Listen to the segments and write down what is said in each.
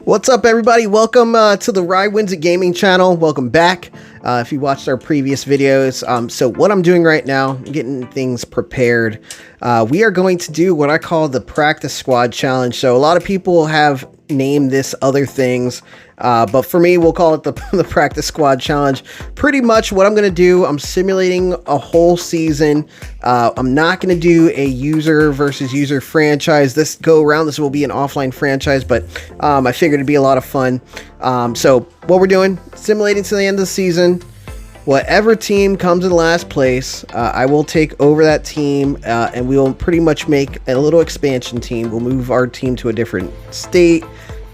What's up, everybody? Welcome to the Rye Wins It Gaming channel. Welcome back. If you watched our previous videos, so what I'm doing right now, I'm getting things prepared. We are going to do what I call the practice squad challenge. So a lot of people have named this other things, but for me, we'll call it the practice squad challenge. Pretty much what I'm going to do, I'm simulating a whole season. I'm not going to do a user versus user franchise this go around. This will be an offline franchise, but I figured it'd be a lot of fun. So what we're doing, simulating to the end of the season. Whatever team comes in last place, I will take over that team, and we will pretty much make a little expansion team. We'll move our team to a different state,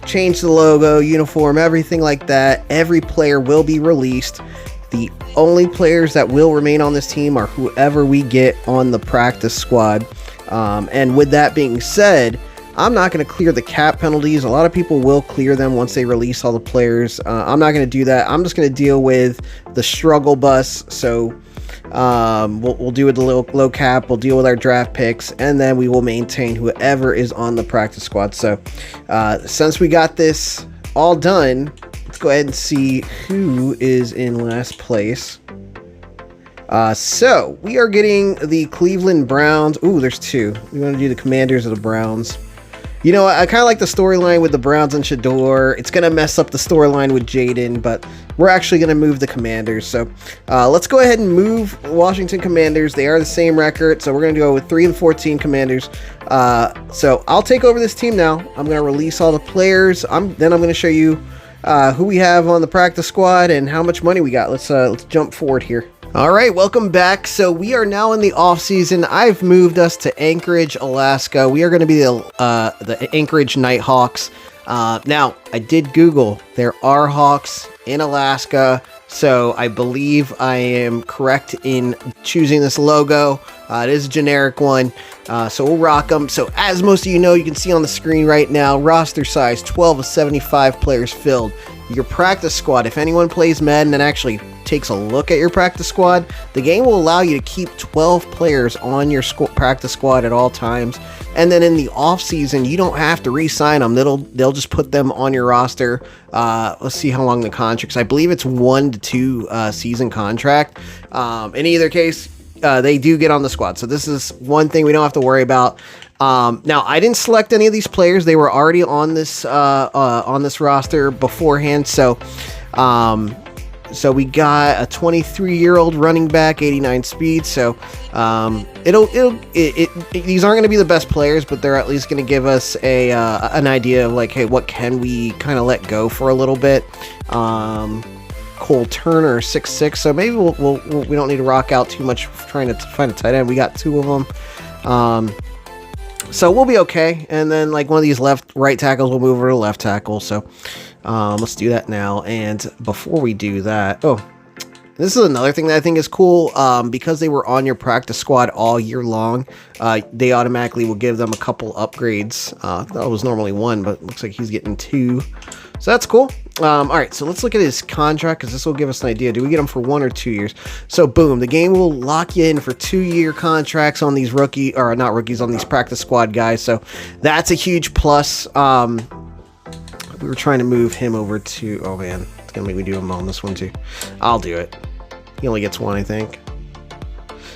change the logo, uniform, everything like that. Every player will be released. The only players that will remain on this team are whoever we get on the practice squad. And with that being said, I'm not going to clear the cap penalties. A lot of people will clear them once they release all the players. I'm not going to do that. I'm just going to deal with the struggle bus. So we'll do with the low cap. We'll deal with our draft picks, and then we will maintain whoever is on the practice squad. So since we got this all done, let's go ahead and see who is in last place. So we are getting the Cleveland Browns. Ooh, there's two. We want to do the Commanders of the Browns. You know, I kind of like the storyline with the Browns and Shador. It's going to mess up the storyline with Jaden, but we're actually going to move the Commanders. So let's go ahead and move Washington Commanders. They are the same record, so we're going to go with 3-14 Commanders. So I'll take over this team now. I'm going to release all the players. Then I'm going to show you who we have on the practice squad and how much money we got. Let's jump forward here. All right, welcome back. So we are now in the off season. I've moved us to Anchorage, Alaska. We are going to be the Anchorage Nighthawks. Now, I did Google. There are Hawks in Alaska, so I believe I am correct in choosing this logo. It is a generic one, so we'll rock them. So as most of you know, you can see on the screen right now, roster size 12 of 75 players filled. Your practice squad, if anyone plays Madden and actually takes a look at your practice squad, the game will allow you to keep 12 players on your practice squad at all times. And then in the off season, you don't have to re-sign them. They'll just put them on your roster. Let's see how long the contracts. I believe it's 1 to 2 season contract. In either case, they do get on the squad. So this is one thing we don't have to worry about. Now, I didn't select any of these players. They were already on this roster beforehand. So we got a 23-year-old running back, 89 speed. So these aren't going to be the best players, but they're at least going to give us an idea of like, hey, what can we kind of let go for a little bit. Cole Turner, 6'6", so maybe we don't need to rock out too much trying to find a tight end. We got two of them. So we'll be okay. And then like one of these right tackles will move over to left tackle. So let's do that now. And before we do that, this is another thing that I think is cool. Because they were on your practice squad all year long, they automatically will give them a couple upgrades. That was normally one, but it looks like he's getting two. So that's cool. All right, so let's look at his contract, because this will give us an idea. Do we get him for 1 or 2 years? So boom, the game will lock you in for 2-year contracts on these on these practice squad guys. So that's a huge plus. We were trying to move him over to, oh man, it's gonna make me do him on this one too. I'll do it. He only gets one, I think.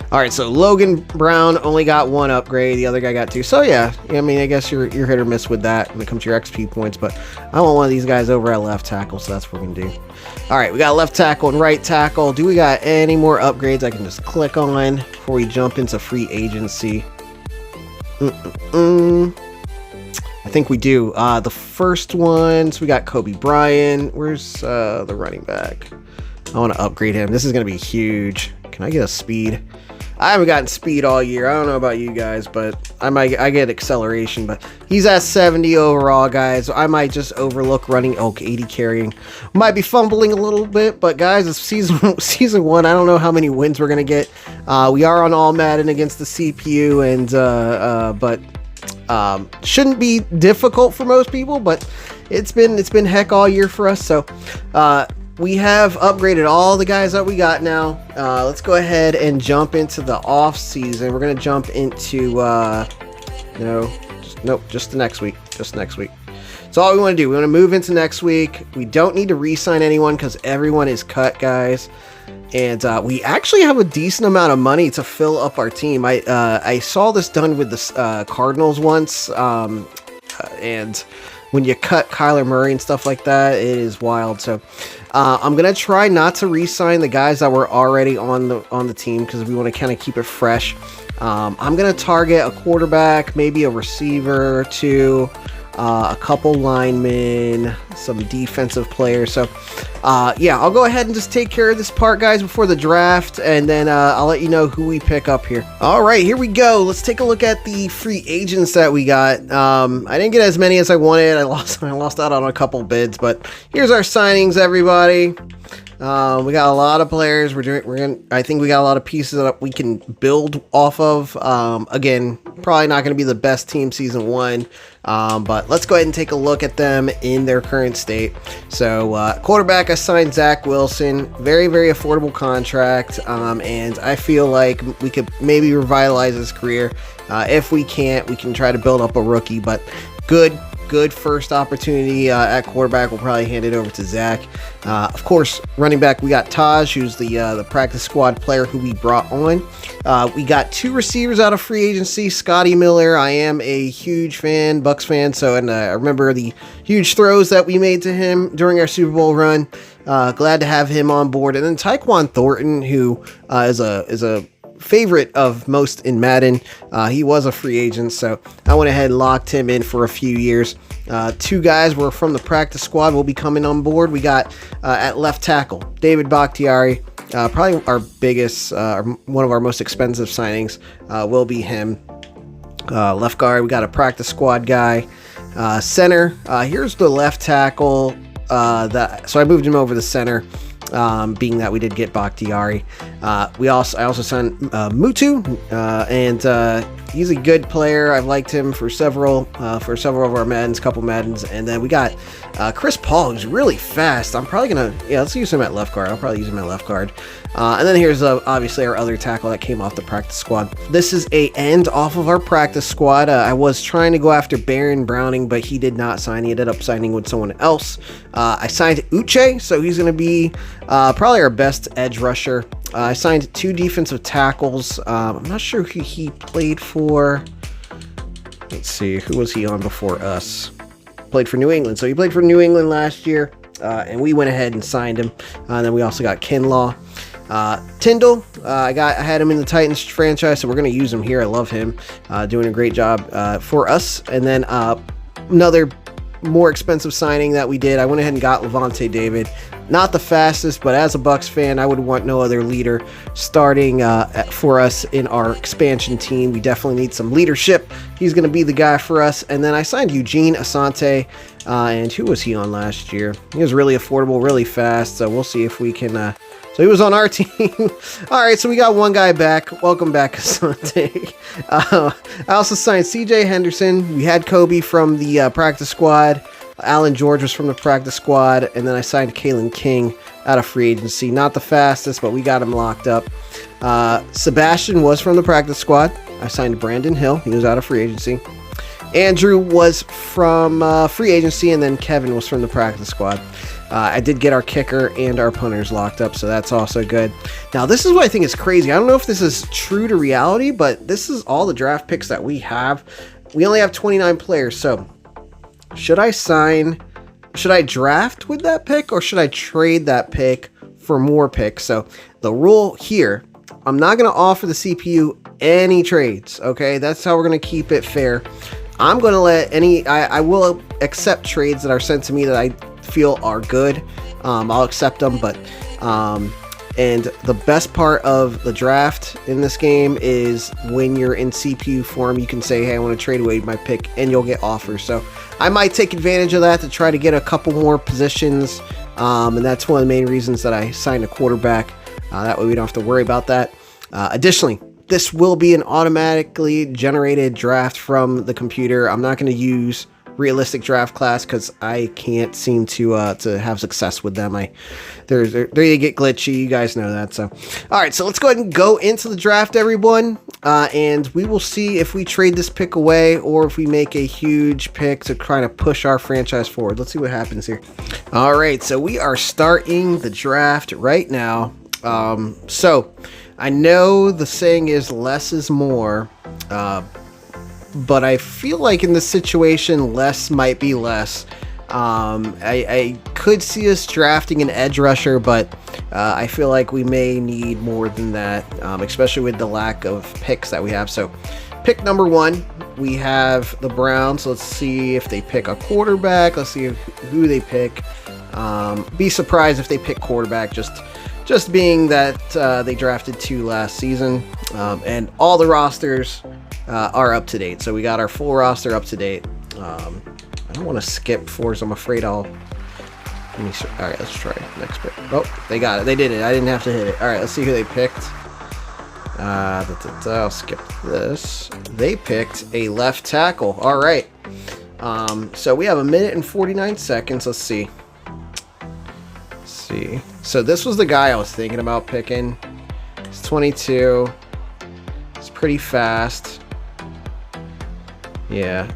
All right, so Logan Brown only got 1 upgrade. The other guy got 2. So yeah, I mean, I guess you're hit or miss with that when it comes to your XP points. But I want one of these guys over at left tackle, so that's what we're gonna do. All right, we got left tackle and right tackle. Do we got any more upgrades I can just click on before we jump into free agency? I think we do. The first one, so we got Kobe Bryant. Where's the running back? I want to upgrade him. This is gonna be huge. Can I get a speed? I haven't gotten speed all year. I don't know about you guys, but I get acceleration, but he's at 70 overall, guys. I might just overlook running. 80 carrying. Might be fumbling a little bit, but guys, it's season 1. I don't know how many wins we're gonna get. We are on all Madden against the CPU, and but shouldn't be difficult for most people, but it's been heck all year for us. So we have upgraded all the guys that we got now. Let's go ahead and jump into the off season. We're gonna jump into just the next week. So all we want to do, we want to move into next week. We don't need to re-sign anyone because everyone is cut, guys. And we actually have a decent amount of money to fill up our team. I saw this done with the Cardinals once, and when you cut Kyler Murray and stuff like that, it is wild. So I'm gonna try not to re-sign the guys that were already on the team because we want to kind of keep it fresh. I'm gonna target a quarterback, maybe a receiver or two, a couple linemen, some defensive players. So yeah, I'll go ahead and just take care of this part, guys, before the draft, and then I'll let you know who we pick up here. All right, here we go. Let's take a look at the free agents that we got. I didn't get as many as I wanted. I lost out on a couple bids, but here's our signings, everybody. We got a lot of players. I think we got a lot of pieces that we can build off of. Again, probably not going to be the best team season 1, but let's go ahead and take a look at them in their current state. So, quarterback, I signed Zach Wilson. Very, very affordable contract, and I feel like we could maybe revitalize his career. If we can't, we can try to build up a rookie, but good first opportunity at quarterback. We'll probably hand it over to Zach. Of course, running back, we got Taj, who's the practice squad player who we brought on. We got 2 receivers out of free agency. Scotty Miller, I am a huge fan, Bucks fan, and I remember the huge throws that we made to him during our Super Bowl run. Glad to have him on board. And then Tyquan Thornton, who is a favorite of most in Madden. He was a free agent, so I went ahead and locked him in for a few years. 2 guys were from the practice squad will be coming on board. We got at left tackle David Bakhtiari, probably our biggest, one of our most expensive signings will be him. Left guard, we got a practice squad guy. Center, here's the left tackle. So I moved him over to center. Being that we did get Bakhtiari. I also signed Mutu, and he's a good player. I've liked him for several of our Maddens, couple Maddens, and then we got Chris Paul, who's really fast. I'm probably gonna let's use him at left guard. I'll probably use him at left guard. And then here's obviously our other tackle that came off the practice squad. This is a end off of our practice squad. I was trying to go after Baron Browning, but he did not sign. He ended up signing with someone else. I signed Uche, so he's going to be probably our best edge rusher. I signed 2 defensive tackles. I'm not sure who he played for. Let's see, who was he on before us? Played for New England. So he played for New England last year, and we went ahead and signed him. And then we also got Kinlaw. Tyndall, I had him in the Titans franchise, so we're going to use him here. I love him, doing a great job for us. And then another more expensive signing that we did, I went ahead and got Levante David. Not the fastest, but as a Bucks fan, I would want no other leader starting for us in our expansion team. We definitely need some leadership. He's going to be the guy for us. And then I signed Eugene Asante, and who was he on last year? He was really affordable, really fast, so we'll see if we can... So he was on our team. All right, so we got 1 guy back. Welcome back, Asante. I also signed CJ Henderson. We had Kobe from the practice squad. Alan George was from the practice squad. And then I signed Kalen King out of free agency. Not the fastest, but we got him locked up. Sebastian was from the practice squad. I signed Brandon Hill. He was out of free agency. Andrew was from free agency, and then Kevin was from the practice squad. I did get our kicker and our punters locked up, so that's also good. Now, this is what I think is crazy. I don't know if this is true to reality, but this is all the draft picks that we have. We only have 29 players, so should I draft with that pick, or should I trade that pick for more picks? So the rule here, I'm not going to offer the CPU any trades, okay? That's how we're going to keep it fair. I'm going to let I will accept trades that are sent to me that I feel are good. I'll accept them, but and the best part of the draft in this game is when you're in CPU form, you can say, hey, I want to trade away my pick, and you'll get offers. So I might take advantage of that to try to get a couple more positions, and that's one of the main reasons that I signed a quarterback. That way we don't have to worry about that. Additionally, this will be an automatically generated draft from the computer. I'm not going to use realistic draft class because I can't seem to have success with them. They get glitchy. You guys know that. So, all right. So let's go ahead and go into the draft, everyone. And we will see if we trade this pick away or if we make a huge pick to try to push our franchise forward. Let's see what happens here. All right, so we are starting the draft right now. So I know the saying is less is more, but I feel like in this situation, less might be less. I could see us drafting an edge rusher, but I feel like we may need more than that, especially with the lack of picks that we have. So pick number 1, we have the Browns. Let's see if they pick a quarterback. Let's see who they pick. Be surprised if they pick quarterback, just being that they drafted 2 last season, and all the rosters are up to date. So we got our full roster up to date. I don't want to skip forwards. I'm afraid I'll... All right, let's try next pick. Oh, they got it. They did it. I didn't have to hit it. All right, let's see who they picked. I'll skip this. They picked a left tackle. All right. So we have 1 minute and 49 seconds. Let's see. So this was the guy I was thinking about picking. He's 22. He's pretty fast. Yeah.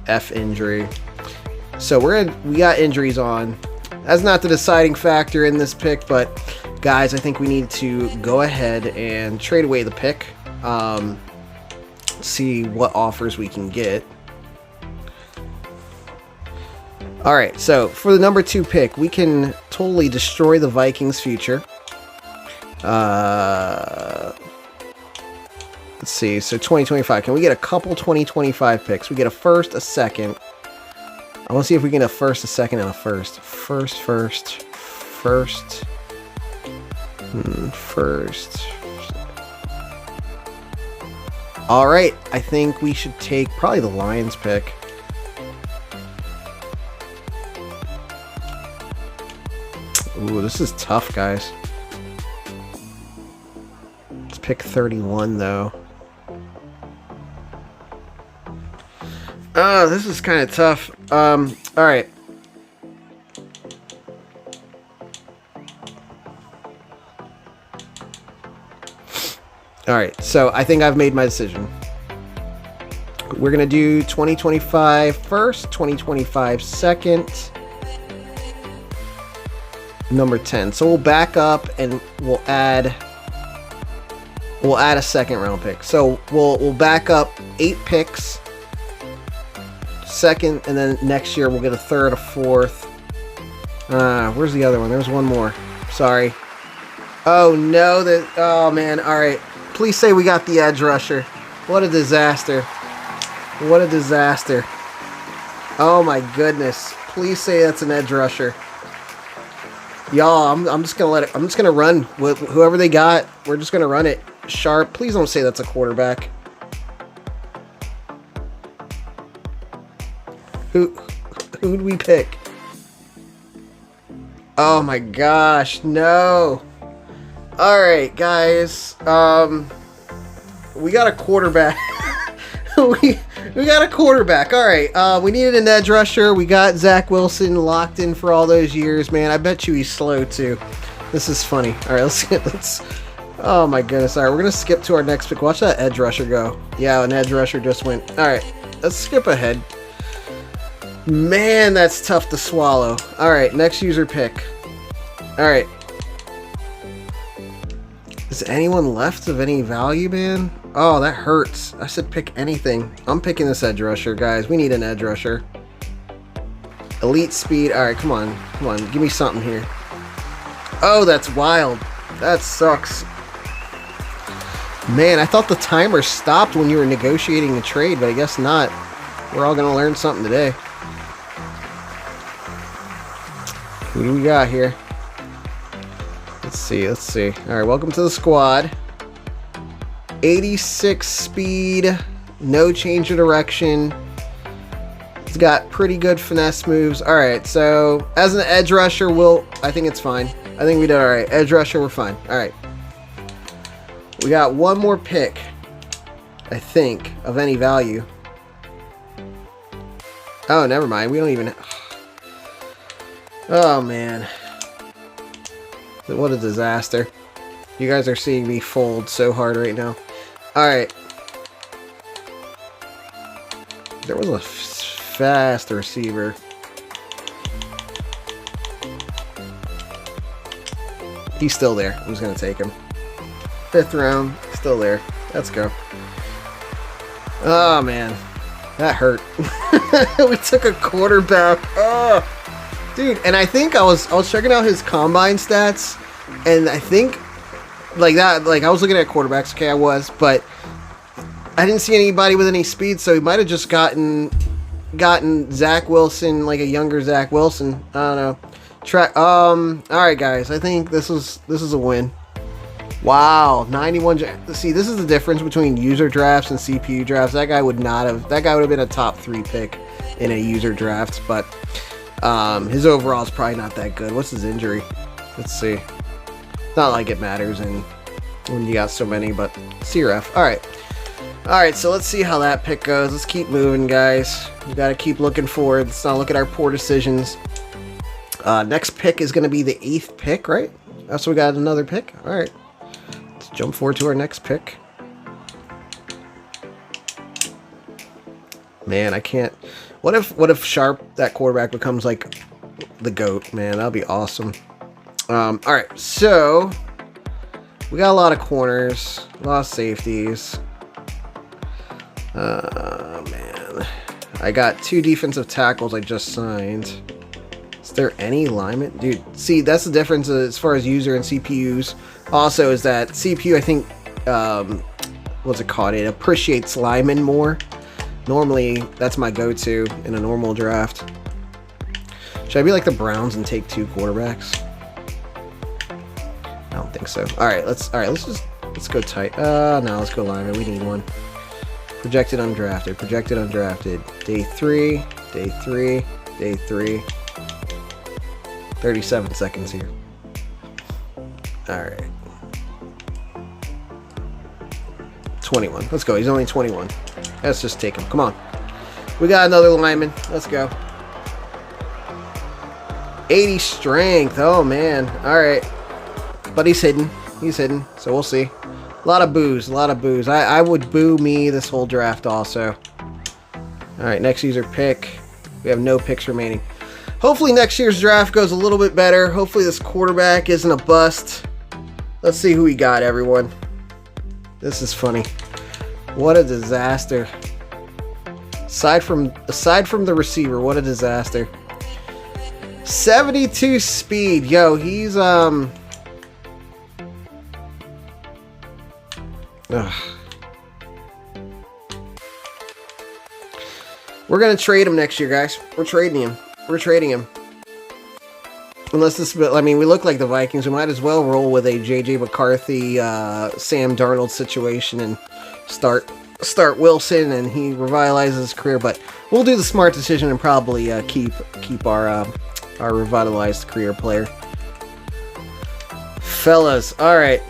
F injury. So we got injuries on. That's not the deciding factor in this pick, but guys, I think we need to go ahead and trade away the pick. See what offers we can get. All right, so for the number 2 pick, we can totally destroy the Vikings' future. Let's see, so 2025. Can we get a couple 2025 picks? We get a first, a second. I want to see if we can get a first, a second, and a first. First. All right, I think we should take probably the Lions pick. Ooh, this is tough, guys. Let's pick 31, though. Oh, this is kind of tough. All right. All right, so I think I've made my decision. We're going to do 2025 first, 2025 second, number 10. So we'll back up and we'll add a second round pick. So we'll back up 8 picks. Second, and then next year we'll get a third, a fourth. Where's the other one? There's one more. Sorry. Oh no, oh man. All right. Please say we got the edge rusher. What a disaster. What a disaster. Oh my goodness. Please say that's an edge rusher. Y'all, I'm just gonna run with whoever they got. We're just gonna run it. Sharp. Please don't say that's a quarterback. Who'd we pick? Oh my gosh, no. Alright, guys. We got a quarterback. we got a quarterback. Alright, we needed an edge rusher. We got Zach Wilson locked in for all those years, man. I bet you he's slow too. This is funny. Alright, let's oh my goodness. Alright, we're gonna skip to our next pick. Watch that edge rusher go. Yeah, an edge rusher just went. Alright, let's skip ahead. Man, that's tough to swallow. Alright, next user pick. Alright. Is anyone left of any value, man? Oh, that hurts. I said pick anything. I'm picking this edge rusher, guys. We need an edge rusher. Elite speed. Alright, come on. Come on, give me something here. Oh, that's wild. That sucks. Man, I thought the timer stopped when you were negotiating the trade, but I guess not. We're all going to learn something today. Who do we got here? Let's see. All right, welcome to the squad. 86 speed, no change of direction. It's got pretty good finesse moves. All right, so as an edge rusher, I think it's fine. I think we did all right. Edge rusher, we're fine. All right. We got one more pick, I think, of any value. Oh, never mind. We don't even... Oh, man. What a disaster. You guys are seeing me fold so hard right now. All right. There was a fast receiver. He's still there. I'm just going to take him. 5th round. Still there. Let's go. Oh, man. That hurt. We took a quarterback. Oh, dude. And I think I was checking out his combine stats. And I think, like that, like I was looking at quarterbacks. Okay, I was. But I didn't see anybody with any speed. So he might have just gotten Zach Wilson, like a younger Zach Wilson. I don't know. Alright guys, I think this is a win. Wow, 91. See, this is the difference between user drafts and CPU drafts. That guy would have been a top 3 pick in a user draft, but his overall is probably not that good. What's his injury? Let's see. It's not like it matters when you got so many, but CRF. Alright, so let's see how that pick goes. Let's keep moving, guys. We gotta keep looking forward. Let's not look at our poor decisions. Next pick is going to be the 8th pick, right? So we got another pick. All right. Let's jump forward to our next pick. Man, I can't. What if Sharp, that quarterback, becomes like the GOAT? Man, that'd be awesome. All right. So we got a lot of corners, a lot of safeties. Man, I got 2 defensive tackles I just signed. Is there any alignment? Dude, see, that's the difference as far as user and CPUs. Also, is that CPU, I think, what's it called? It appreciates linemen more. Normally, that's my go-to in a normal draft. Should I be like the Browns and take 2 quarterbacks? I don't think so. Let's go tight. No, let's go lineman. We need one. Projected undrafted. Day 3. 37 seconds here. Alright. 21. Let's go. He's only 21. Let's just take him. Come on. We got another lineman. Let's go. 80 strength. Oh, man. Alright. But he's hidden. So we'll see. A lot of boos. I would boo me this whole draft also. Alright, next user pick. We have no picks remaining. Hopefully next year's draft goes a little bit better. Hopefully this quarterback isn't a bust. Let's see who we got, everyone. This is funny. What a disaster. Aside from the receiver, what a disaster. 72 speed. Yo, he's Ugh. We're gonna trade him next year, guys. We're trading him. Unless this, I mean, we look like the Vikings. We might as well roll with a JJ McCarthy, Sam Darnold situation and start Wilson, and he revitalizes his career. But we'll do the smart decision and probably keep our revitalized career player. Fellas, all right.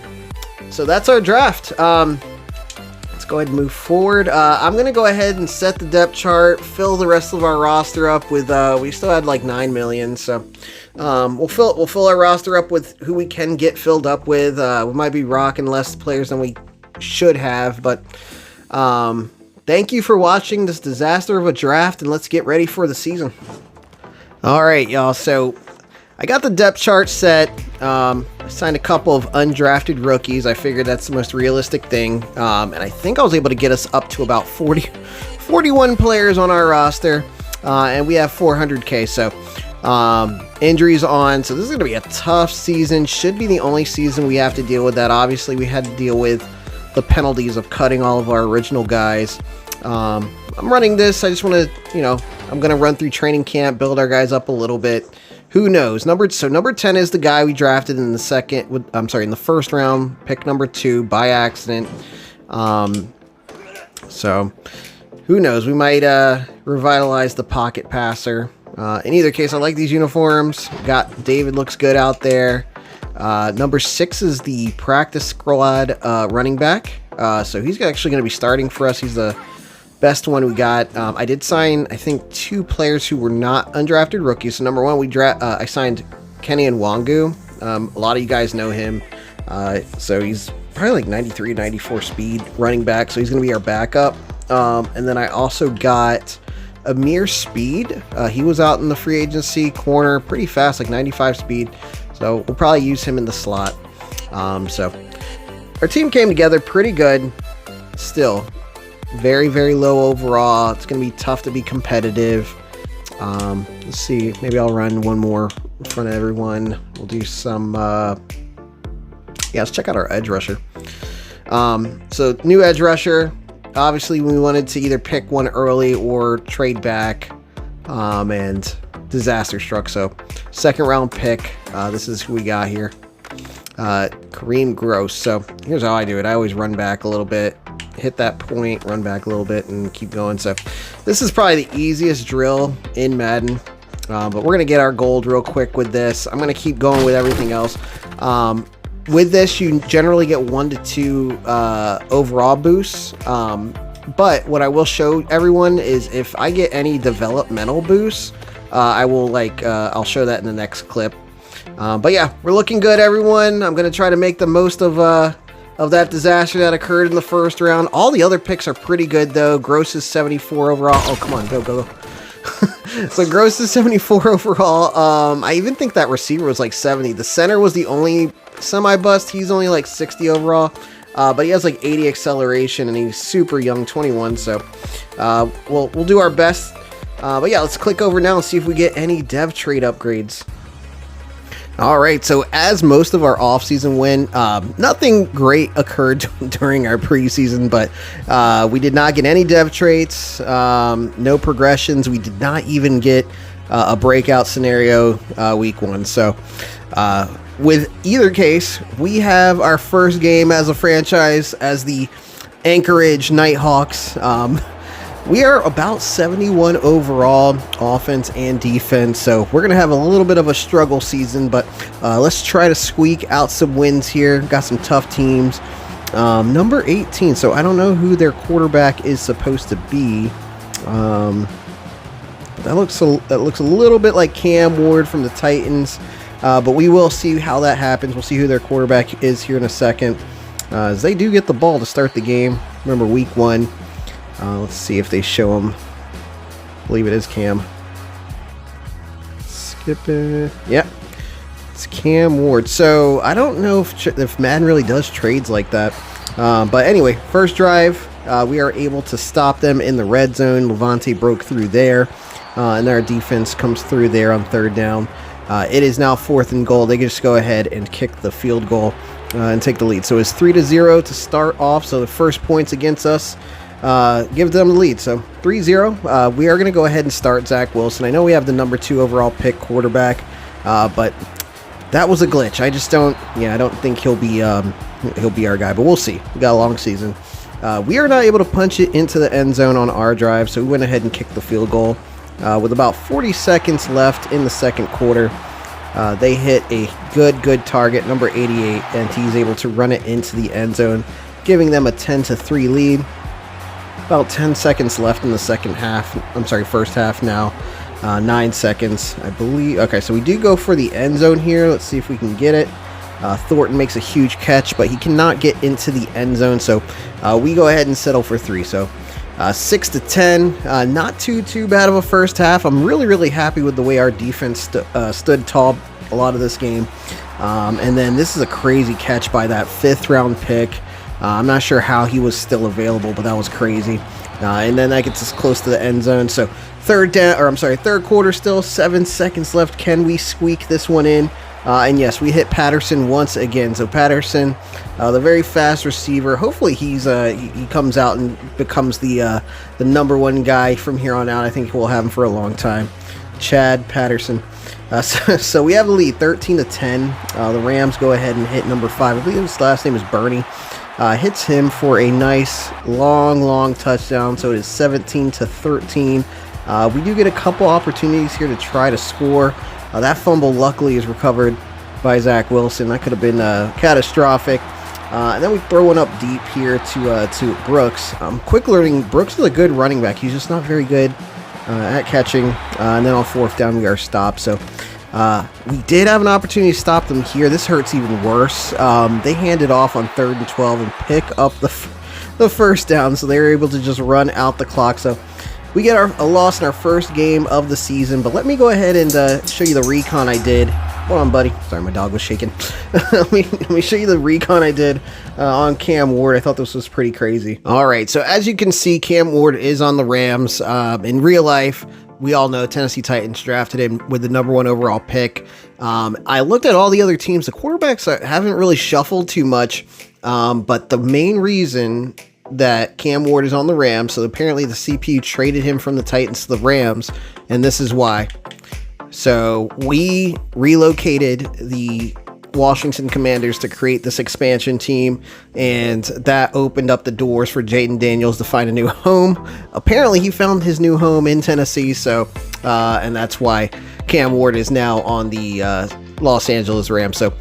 So that's our draft. Let's go ahead and move forward. I'm going to go ahead and set the depth chart, fill the rest of our roster up with, we still had like 9 million. So we'll fill our roster up with who we can get filled up with. We might be rocking less players than we should have, but thank you for watching this disaster of a draft, and let's get ready for the season. All right, y'all. So I got the depth chart set. I signed a couple of undrafted rookies. I figured that's the most realistic thing. And I think I was able to get us up to about 41 players on our roster. And we have 400K. So injuries on. So this is going to be a tough season. Should be the only season we have to deal with that. Obviously, we had to deal with the penalties of cutting all of our original guys. I'm running this. I just want to, I'm going to run through training camp, build our guys up a little bit. Who knows? Number 10 is the guy we drafted in the first round, pick number 2 by accident. So who knows? We might revitalize the pocket passer. In either case, I like these uniforms. Got David, looks good out there. Number 6 is the practice squad running back. So he's actually going to be starting for us. He's the best one we got. I did sign, I think, 2 players who were not undrafted rookies. So number 1, I signed Kenny Nwangu. A lot of you guys know him. So he's probably like 93, 94 speed running back. So he's going to be our backup. And then I also got Amir Speed. He was out in the free agency corner pretty fast, like 95 speed. So we'll probably use him in the slot. So our team came together pretty good. Still very, very low overall. It's going to be tough to be competitive. Let's see. Maybe I'll run one more in front of everyone. We'll do some... yeah, let's check out our edge rusher. So new edge rusher. Obviously, we wanted to either pick one early or trade back, and disaster struck. So second round pick. This is who we got here. Kareem Gross. So here's how I do it. I always run back a little bit, hit that point, run back a little bit, and keep going. So this is probably the easiest drill in Madden. But we're going to get our gold real quick with this. I'm going to keep going with everything else. With this, you generally get 1 to 2 overall boosts. But what I will show everyone is if I get any developmental boosts, I will I'll show that in the next clip. But yeah, we're looking good, everyone. I'm going to try to make the most of that disaster that occurred in the first round. All the other picks are pretty good, though. Gross is 74 overall. Oh, come on, go. So Gross is 74 overall. I even think that receiver was like 70. The center was the only semi-bust. He's only like 60 overall. But he has like 80 acceleration, and he's super young, 21. So we'll do our best. But yeah, let's click over now and see if we get any dev trade upgrades. All right, so as most of our offseason went, nothing great occurred during our preseason, but we did not get any dev traits, no progressions. We did not even get a breakout scenario week 1. So with either case, we have our first game as a franchise as the Anchorage Nighthawks. We are about 71 overall offense and defense, so we're going to have a little bit of a struggle season, but let's try to squeak out some wins here. Got some tough teams. Number 18, so I don't know who their quarterback is supposed to be. That looks a little bit like Cam Ward from the Titans, but we will see how that happens. We'll see who their quarterback is here in a second, as they do get the ball to start the game. Remember, week 1. Let's see if they show him. I believe it is Cam. Skip it. Yep. It's Cam Ward. So I don't know if Madden really does trades like that. But anyway, first drive, we are able to stop them in the red zone. Levante broke through there. And our defense comes through there on third down. It is now 4th and goal. They can just go ahead and kick the field goal and take the lead. So it's 3-0 to start off. So the first points against us. Give them the lead. So 3-0. We are going to go ahead and start Zach Wilson. I know we have the number 2 overall pick quarterback, but that was a glitch. I just don't think he'll be our guy, but we'll see. We got a long season. We are not able to punch it into the end zone on our drive, so we went ahead and kicked the field goal. With about 40 seconds left in the second quarter, they hit a good target, number 88, and he's able to run it into the end zone, giving them a 10-3 lead. About 10 seconds left in the first half now. 9 seconds, I believe. Okay, so we do go for the end zone here. Let's see if we can get it. Thornton makes a huge catch, but he cannot get into the end zone, so we go ahead and settle for 3. So 6-10, not too bad of a first half. I'm really happy with the way our defense stood tall a lot of this game. And then this is a crazy catch by that 5th round pick. I'm not sure how he was still available, but that was crazy. And then that gets us close to the end zone. So third quarter still, 7 seconds left. Can we squeak this one in? And yes, we hit Patterson once again. So Patterson, the very fast receiver. Hopefully he comes out and becomes the number 1 guy from here on out. I think we'll have him for a long time. Chad Patterson. So we have a lead, 13-10. The Rams go ahead and hit number 5. I believe his last name is Bernie. Hits him for a nice long touchdown. So it is 17-13. We do get a couple opportunities here to try to score. That fumble luckily is recovered by Zach Wilson. That could have been catastrophic. And then we throw one up deep here to Brooks. Quick learning, Brooks is a good running back. He's just not very good at catching. And then on 4th down we are stopped. So We did have an opportunity to stop them here. This hurts even worse. They handed off on 3rd and 12 and pick up the first down, so they were able to just run out the clock. So we get a loss in our first game of the season, but let me go ahead and show you the recon I did. Hold on, buddy. Sorry, my dog was shaking. let me show you the recon I did on Cam Ward. I thought this was pretty crazy. All right, so as you can see, Cam Ward is on the Rams. In real life, we all know Tennessee Titans drafted him with the #1 overall pick. I looked at all the other teams. The quarterbacks haven't really shuffled too much, but the main reason that Cam Ward is on the Rams, so apparently the CPU traded him from the Titans to the Rams, and this is why. So we relocated the Washington Commanders to create this expansion team, and that opened up the doors for Jayden Daniels to find a new home. Apparently he found his new home in Tennessee, so and that's why Cam Ward is now on the Los Angeles Rams. So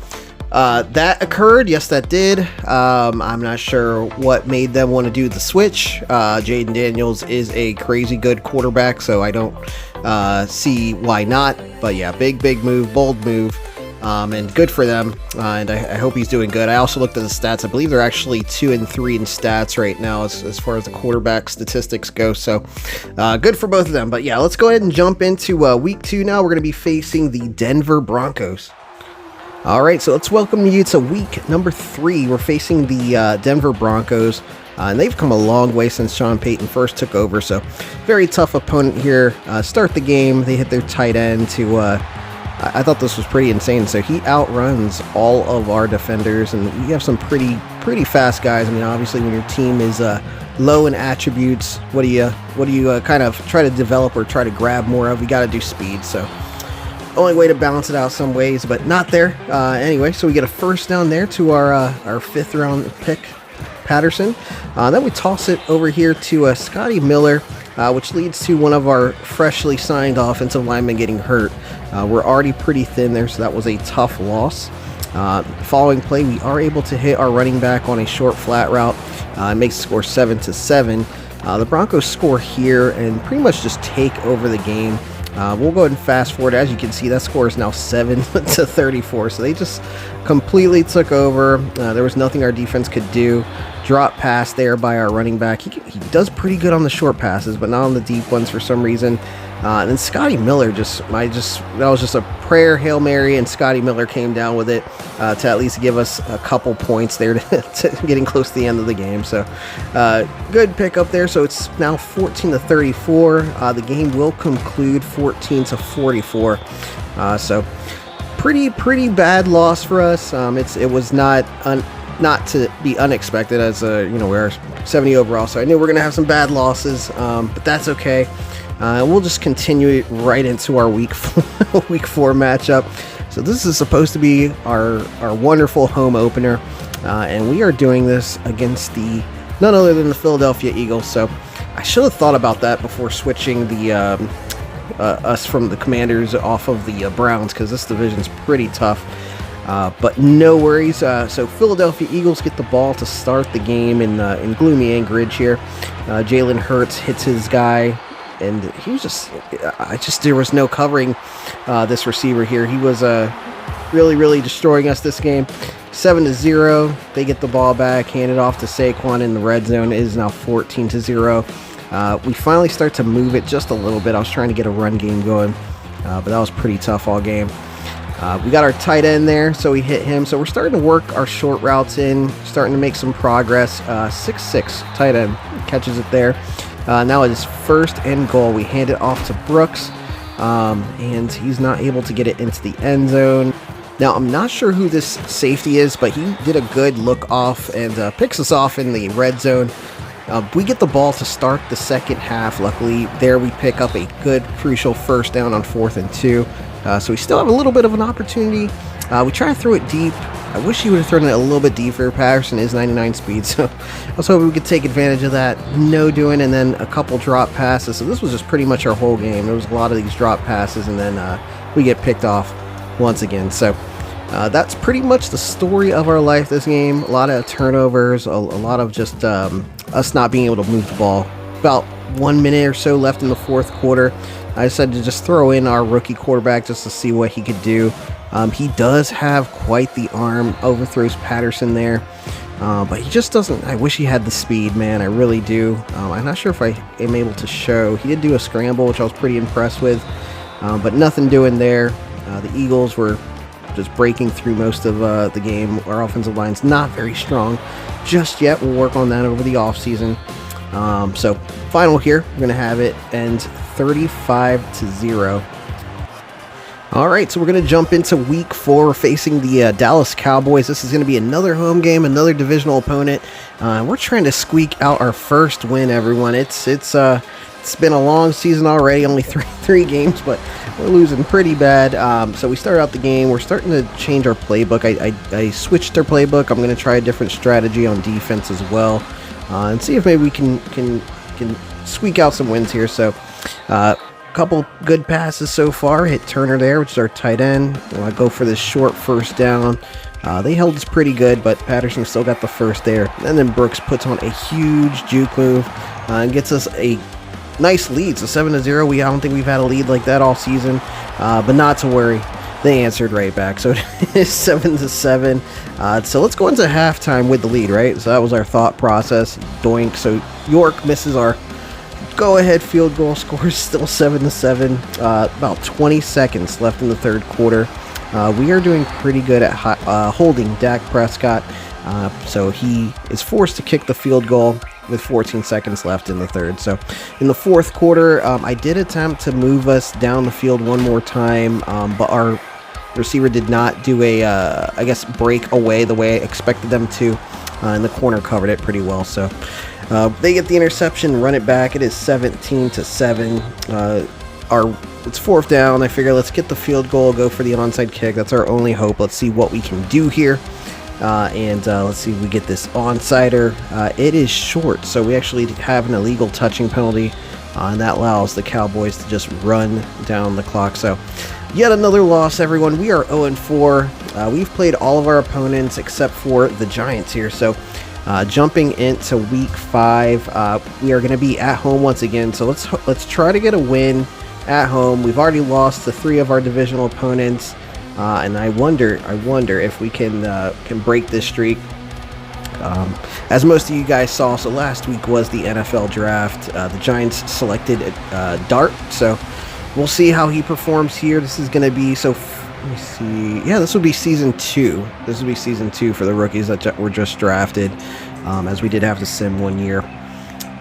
that occurred. Yes, that did. I'm not sure what made them want to do the switch. Jayden Daniels is a crazy good quarterback, so I don't see why not. But yeah, big move, bold move, and good for them. And I hope he's doing good. I also looked at the stats. I believe they're actually 2-3 in stats right now as far as the quarterback statistics go. So good for both of them. But yeah, let's go ahead and jump into week 2 now. We're going to be facing the Denver Broncos. All right, so let's welcome you to week number 3. We're facing the Denver Broncos, and they've come a long way since Sean Payton first took over, so very tough opponent here. Start the game, they hit their tight end to, I thought this was pretty insane, so he outruns all of our defenders, and you have some pretty fast guys. I mean, obviously when your team is low in attributes, what do you kind of try to develop or try to grab more of? You got to do speed, so only way to balance it out some ways, but not there. Anyway, so we get a first down there to our 5th round pick, Patterson. Then we toss it over here to Scotty Miller, which leads to one of our freshly signed offensive linemen getting hurt. We're already pretty thin there, so that was a tough loss. Following play, we are able to hit our running back on a short flat route. It makes the score 7-7. The Broncos score here and pretty much just take over the game. We'll go ahead and fast forward. As you can see, that score is now 7-34. So they just completely took over. There was nothing our defense could do. Drop pass there by our running back. He does pretty good on the short passes, but not on the deep ones for some reason. And then Scotty Miller that was just a prayer, Hail Mary, and Scotty Miller came down with it to at least give us a couple points there to getting close to the end of the game. So good pickup there. So it's now 14-34. The game will conclude 14-44. So pretty bad loss for us. It was not to be unexpected, as we're 70 overall, so I knew we're gonna have some bad losses, but that's okay. We'll just continue it right into our week 4 matchup. So this is supposed to be our wonderful home opener, and we are doing this against none other than the Philadelphia Eagles. So I should have thought about that before switching us from the Commanders off of the Browns, because this division's pretty tough. But no worries. So Philadelphia Eagles get the ball to start the game in gloomy Anchorage here. Jalen Hurts hits his guy, and he was there was no covering this receiver here. He was really destroying us this game. 7-0. They get the ball back, hand it off to Saquon in the red zone. It is now 14-0. We finally start to move it just a little bit. I was trying to get a run game going, but that was pretty tough all game. We got our tight end there, so we hit him. So we're starting to work our short routes in, starting to make some progress. 6'6", tight end catches it there. Now it is 1st and goal. We hand it off to Brooks, and he's not able to get it into the end zone. Now, I'm not sure who this safety is, but he did a good look off and picks us off in the red zone. We get the ball to start the second half. Luckily, there we pick up a good, crucial first down on 4th and 2. So we still have a little bit of an opportunity. We try to throw it deep. I wish he would have thrown it a little bit deeper. Patterson is 99 speed, so I was hoping we could take advantage of that. No doing, and then a couple drop passes. So this was just pretty much our whole game. There was a lot of these drop passes, and then we get picked off once again. So that's pretty much the story of our life this game. A lot of turnovers, a lot of just us not being able to move the ball. About 1 minute or so left in the fourth quarter. I decided to just throw in our rookie quarterback just to see what he could do. He does have quite the arm, overthrows Patterson there. But he just doesn't. I wish he had the speed, man. I really do. I'm not sure if I am able to show. He did do a scramble, which I was pretty impressed with, but nothing doing there. The Eagles were just breaking through most of the game. Our offensive line's not very strong just yet. We'll work on that over the offseason. So final here, we're going to have it end 35-0. All right, so we're going to jump into week 4. We're facing the Dallas Cowboys. This is going to be another home game, another divisional opponent. We're trying to squeak out our first win, everyone. It's been a long season already, only three games, but we're losing pretty bad. So we started out the game. We're starting to change our playbook. I switched our playbook. I'm going to try a different strategy on defense as well, and see if maybe we can squeak out some wins here. So couple good passes so far. Hit Turner there, which is our tight end. I go for this short first down. They held us pretty good, but Patterson still got the first there. And then Brooks puts on a huge juke move and gets us a nice lead. So 7-0. I don't think we've had a lead like that all season, but not to worry. They answered right back. So it is 7-7. So let's go into halftime with the lead, right? So that was our thought process. Doink. So York misses our go-ahead field goal. Score is still 7-7. About 20 seconds left in the third quarter. We are doing pretty good at holding Dak Prescott. So he is forced to kick the field goal with 14 seconds left in the third. So in the fourth quarter, I did attempt to move us down the field one more time, but our receiver did not do I guess, break away the way I expected them to, and the corner covered it pretty well. So they get the interception, run it back. It is 17-7. It's fourth down. I figure let's get the field goal, go for the onside kick. That's our only hope. Let's see what we can do here. And let's see if we get this onsider. It is short, so we actually have an illegal touching penalty, and that allows the Cowboys to just run down the clock. So yet another loss, everyone. We are 0-4. We've played all of our opponents except for the Giants here. So jumping into week 5, we are going to be at home once again. So let's try to get a win at home. We've already lost to 3 of our divisional opponents, and I wonder if we can break this streak. As most of you guys saw, so last week was the NFL draft. The Giants selected Dart, so we'll see how he performs here. This is going to be let me see. Yeah, this will be season 2. This will be season 2 for the rookies that were just drafted, as we did have to sim 1 year.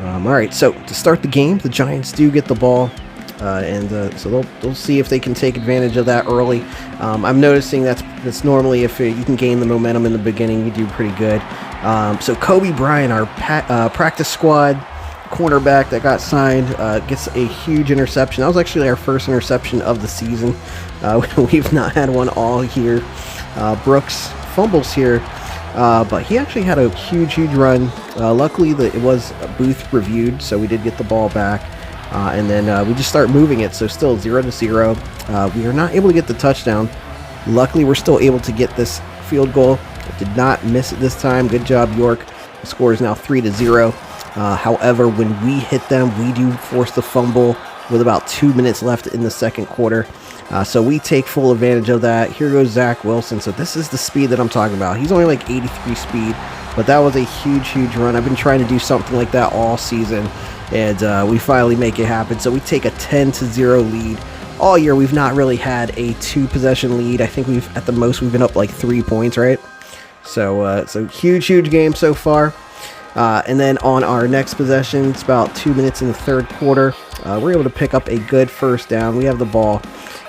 All right, so to start the game, the Giants do get the ball, so they'll see if they can take advantage of that early. I'm noticing that's normally if you can gain the momentum in the beginning, you do pretty good. So Kobe Bryant, our practice squad cornerback that got signed, gets a huge interception. That was actually our first interception of the season. We've not had one all year. Brooks fumbles here, but he actually had a huge run. Luckily, it was booth reviewed, so we did get the ball back, and then we just start moving it. So still 0-0. We are not able to get the touchdown. Luckily, we're still able to get this field goal. Did not miss it this time. Good job, York. The score is now 3-0. However, when we hit them, we do force the fumble with about 2 minutes left in the second quarter. So we take full advantage of that. Here goes Zach Wilson. So this is the speed that I'm talking about. He's only like 83 speed, but that was a huge run. I've been trying to do something like that all season, and we finally make it happen. So we take a 10-0 lead. All year, we've not really had a 2-possession lead. I think at the most, we've been up like 3 points, right? So huge game so far. And then on our next possession, it's about 2 minutes in the third quarter. We're able to pick up a good first down. We have the ball,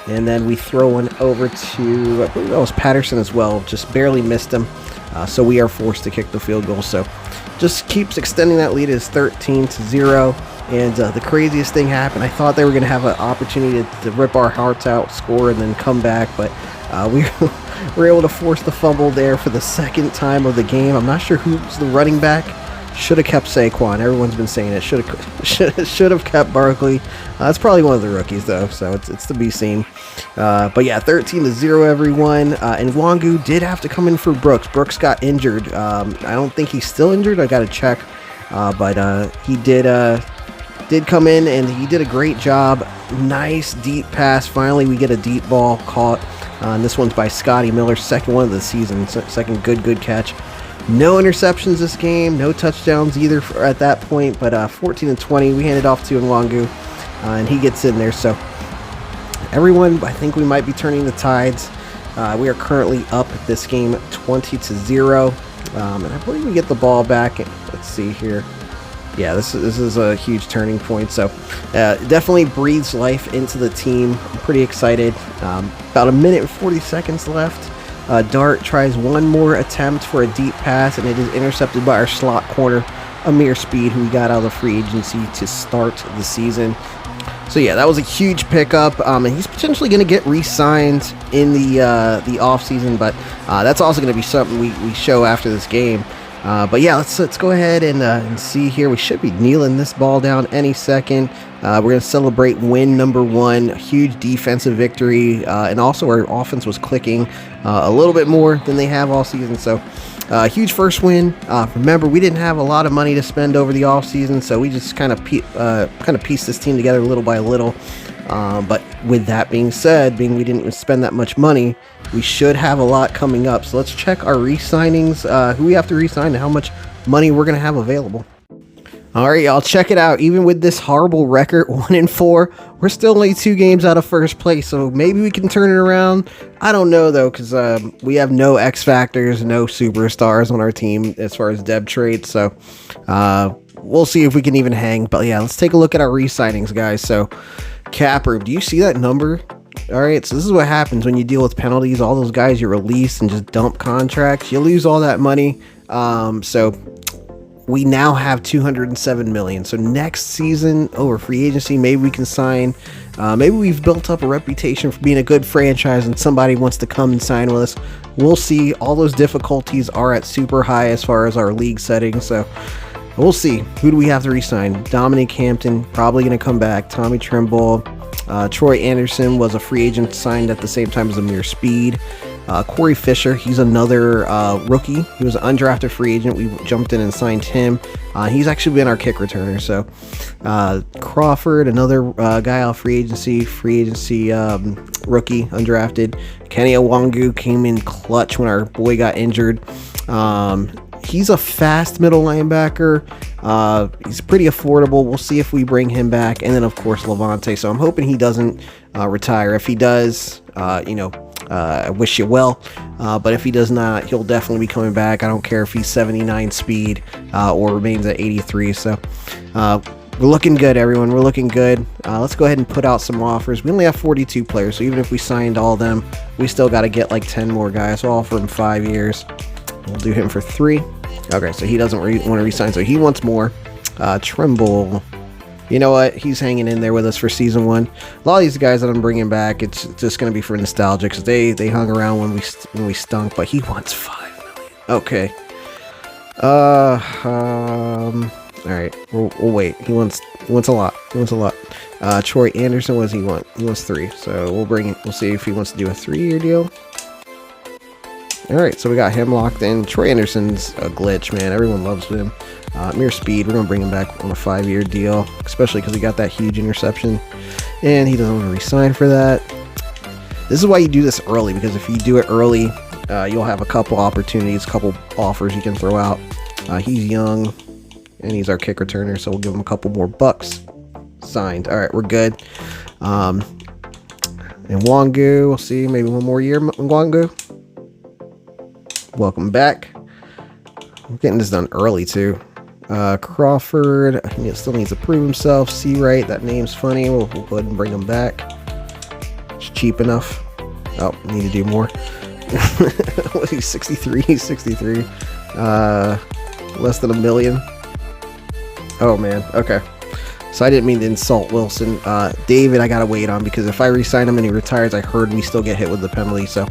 and then we throw one over to, I believe that was Patterson as well. Just barely missed him. So we are forced to kick the field goal. So just keeps extending that lead. Is 13-0. And the craziest thing happened. I thought they were going to have an opportunity to rip our hearts out, score, and then come back, but we were able to force the fumble there for the second time of the game. I'm not sure who's the running back. Should have kept Saquon. Everyone's been saying it. Should have kept Barkley. That's probably one of the rookies though, so it's to be seen. But yeah, 13-0 everyone. And Wangu did have to come in for Brooks. Brooks got injured. I don't think he's still injured. I got to check. But he did did come in, and he did a great job. Nice deep pass. Finally, we get a deep ball caught. And this one's by Scotty Miller, second one of the season, second good catch. No interceptions this game, no touchdowns either at that point, but 14-20, we handed off to Nwangu, and he gets in there. So everyone, I think we might be turning the tides. We are currently up this game 20-0, and I believe we get the ball back. Let's see here. Yeah, this is a huge turning point. So definitely breathes life into the team. I'm pretty excited. About 1 minute and 40 seconds left. Dart tries one more attempt for a deep pass, and it is intercepted by our slot corner, Amir Speed, who we got out of the free agency to start the season. So yeah, that was a huge pickup, and he's potentially going to get re-signed in the offseason, but that's also going to be something we show after this game. But yeah, let's go ahead and see here. We should be kneeling this ball down any second. We're going to celebrate win number 1, a huge defensive victory, and also our offense was clicking a little bit more than they have all season. So huge first win. Remember, we didn't have a lot of money to spend over the off season, so we just kind of pieced this team together little by little. But with that being said, being we didn't spend that much money, we should have a lot coming up. So let's check our re-signings, who we have to re-sign, and how much money we're going to have available. All right, y'all, check it out. Even with this horrible record, 1-4, we're still only 2 games out of first place. So maybe we can turn it around. I don't know, though, because we have no X Factors, no superstars on our team as far as depth traits. So we'll see if we can even hang. But yeah, let's take a look at our re-signings, guys. So Capper, do you see that number? All right, so this is what happens when you deal with penalties. All those guys you release and just dump contracts, you lose all that money. So we now have 207 million. So next season, over free agency, maybe we can sign. Maybe we've built up a reputation for being a good franchise and somebody wants to come and sign with us. We'll see. All those difficulties are at super high as far as our league settings. So we'll see. Who do we have to re-sign? Dominic Hampton, probably going to come back. Tommy Trimble. Troy Anderson was a free agent signed at the same time as Amir Speed. Corey Fisher, he's another rookie. He was an undrafted free agent. We jumped in and signed him. He's actually been our kick returner. So Crawford, another guy off free agency rookie, undrafted. Kenny Nwangu came in clutch when our boy got injured. He's a fast middle linebacker. He's pretty affordable. We'll see if we bring him back. And then, of course, Levante. So I'm hoping he doesn't retire. If he does, I wish you well. But if he does not, he'll definitely be coming back. I don't care if he's 79 speed or remains at 83. So we're looking good, everyone. We're looking good. Let's go ahead and put out some offers. We only have 42 players, so even if we signed all of them, we still got to get like 10 more guys. So I'll offer him 5 years. We'll do him for 3. Okay, so he doesn't want to resign, so he wants more. Trimble. You know what? He's hanging in there with us for season 1. A lot of these guys that I'm bringing back, it's just going to be for nostalgia because they hung around when we stunk. But he wants 5 million. Okay. All right. We'll wait. He wants a lot. Troy Anderson, what does he want? He wants 3. So we'll see if he wants to do a 3-year deal. All right, so we got him locked in. Troy Anderson's a glitch, man. Everyone loves him. Mere Speed, we're going to bring him back on a 5-year deal, especially because he got that huge interception, and he doesn't want to re-sign for that. This is why you do this early, because if you do it early, you'll have a couple opportunities, a couple offers you can throw out. He's young, and he's our kick returner, so we'll give him a couple more bucks. Signed. All right, we're good. And Nwangu, we'll see, maybe one more year, Nwangu. Welcome back. I'm getting this done early too. Crawford, he still needs to prove himself. Seawright, that name's funny. We'll go ahead and bring him back. It's cheap enough. Oh, need to do more. What, he's 63? He's 63. Less than $1 million. Oh man, okay. So I didn't mean to insult Wilson. David, I gotta wait on, because if I re-sign him and he retires, I heard we still get hit with the penalty. So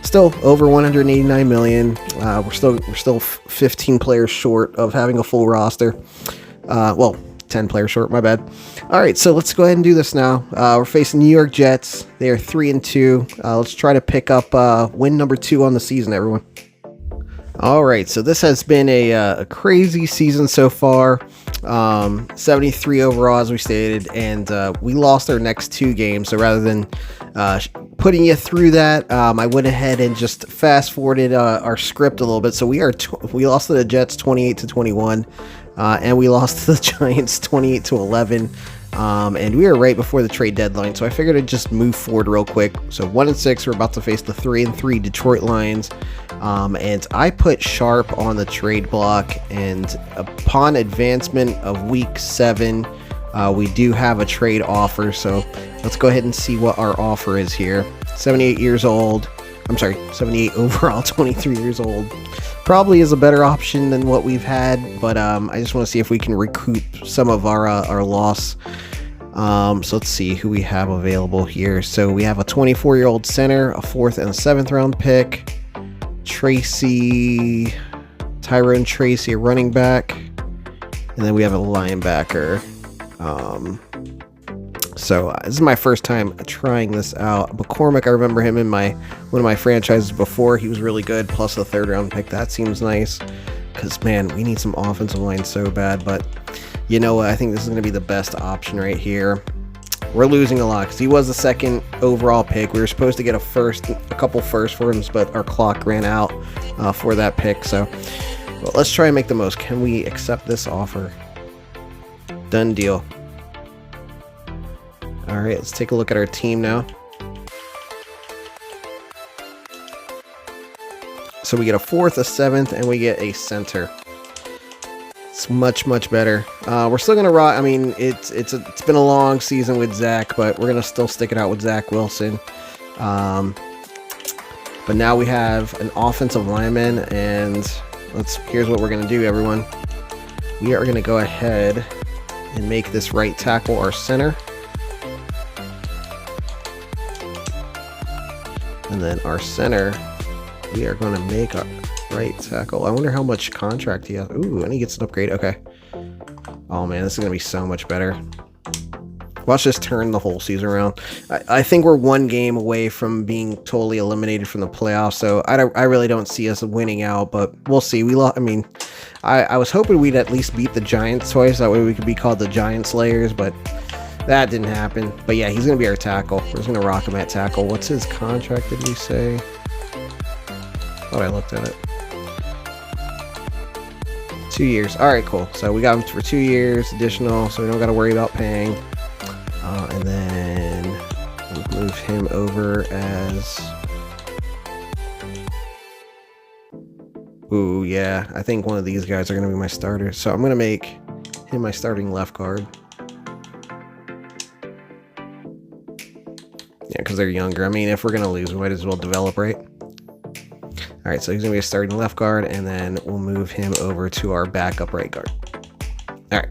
still over 189 million. We're still 15 players short of having a full roster. Well, 10 players short, my bad. All right, so let's go ahead and do this now. We're facing New York Jets. They are 3-2. Let's try to pick up win number 2 on the season, everyone. All right, so this has been a crazy season so far. 73 overall, as we stated, and we lost our next 2 games. So rather than putting you through that, I went ahead and just fast forwarded our script a little bit. So we lost to the Jets 28-21, and we lost to the Giants 28-11. And we are right before the trade deadline, so I figured I'd just move forward real quick. So 1-6, we're about to face the 3-3 Detroit Lions, and I put Sharp on the trade block. And upon advancement of week 7, we do have a trade offer. So let's go ahead and see what our offer is here. 78 years old. I'm sorry, 78 overall, 23 years old. Probably is a better option than what we've had, but I just want to see if we can recoup some of our loss. So let's see who we have available here. So we have a 24-year-old center, a 4th and a 7th round pick, Tyrone Tracy, a running back, and then we have a linebacker. So this is my first time trying this out. McCormick, I remember him in one of my franchises before. He was really good, plus the 3rd round pick. That seems nice, because man, we need some offensive line so bad. But you know what? I think this is going to be the best option right here. We're losing a lot because he was the 2nd overall pick. We were supposed to get a couple first for him, but our clock ran out for that pick. So well, let's try and make the most. Can we accept this offer? Done deal. All right, let's take a look at our team now. So we get a 4th, a 7th, and we get a center. It's much better. We're still gonna rock. I mean, it's been a long season with Zach, but we're gonna still stick it out with Zach Wilson. But now we have an offensive lineman, and here's what we're gonna do, everyone. We are gonna go ahead and make this right tackle our center. And then our center, we are going to make a right tackle. I wonder how much contract he has. Ooh, and he gets an upgrade. Okay. Oh, man, this is going to be so much better. Watch this turn the whole season around. I think we're 1 game away from being totally eliminated from the playoffs, so I really don't see us winning out, but we'll see. I was hoping we'd at least beat the Giants twice. That way we could be called the Giant Slayers, but that didn't happen. But yeah, he's going to be our tackle. We're just going to rock him at tackle. What's his contract, did we say? Oh, I looked at it. 2 years. All right, cool. So we got him for 2 years additional, so we don't got to worry about paying. And then we'll move him over as... Ooh, yeah. I think one of these guys are going to be my starter. So I'm going to make him my starting left guard. Yeah, because they're younger. I mean, if we're going to lose, we might as well develop, right? All right, so he's going to be a starting left guard, and then we'll move him over to our backup right guard. All right,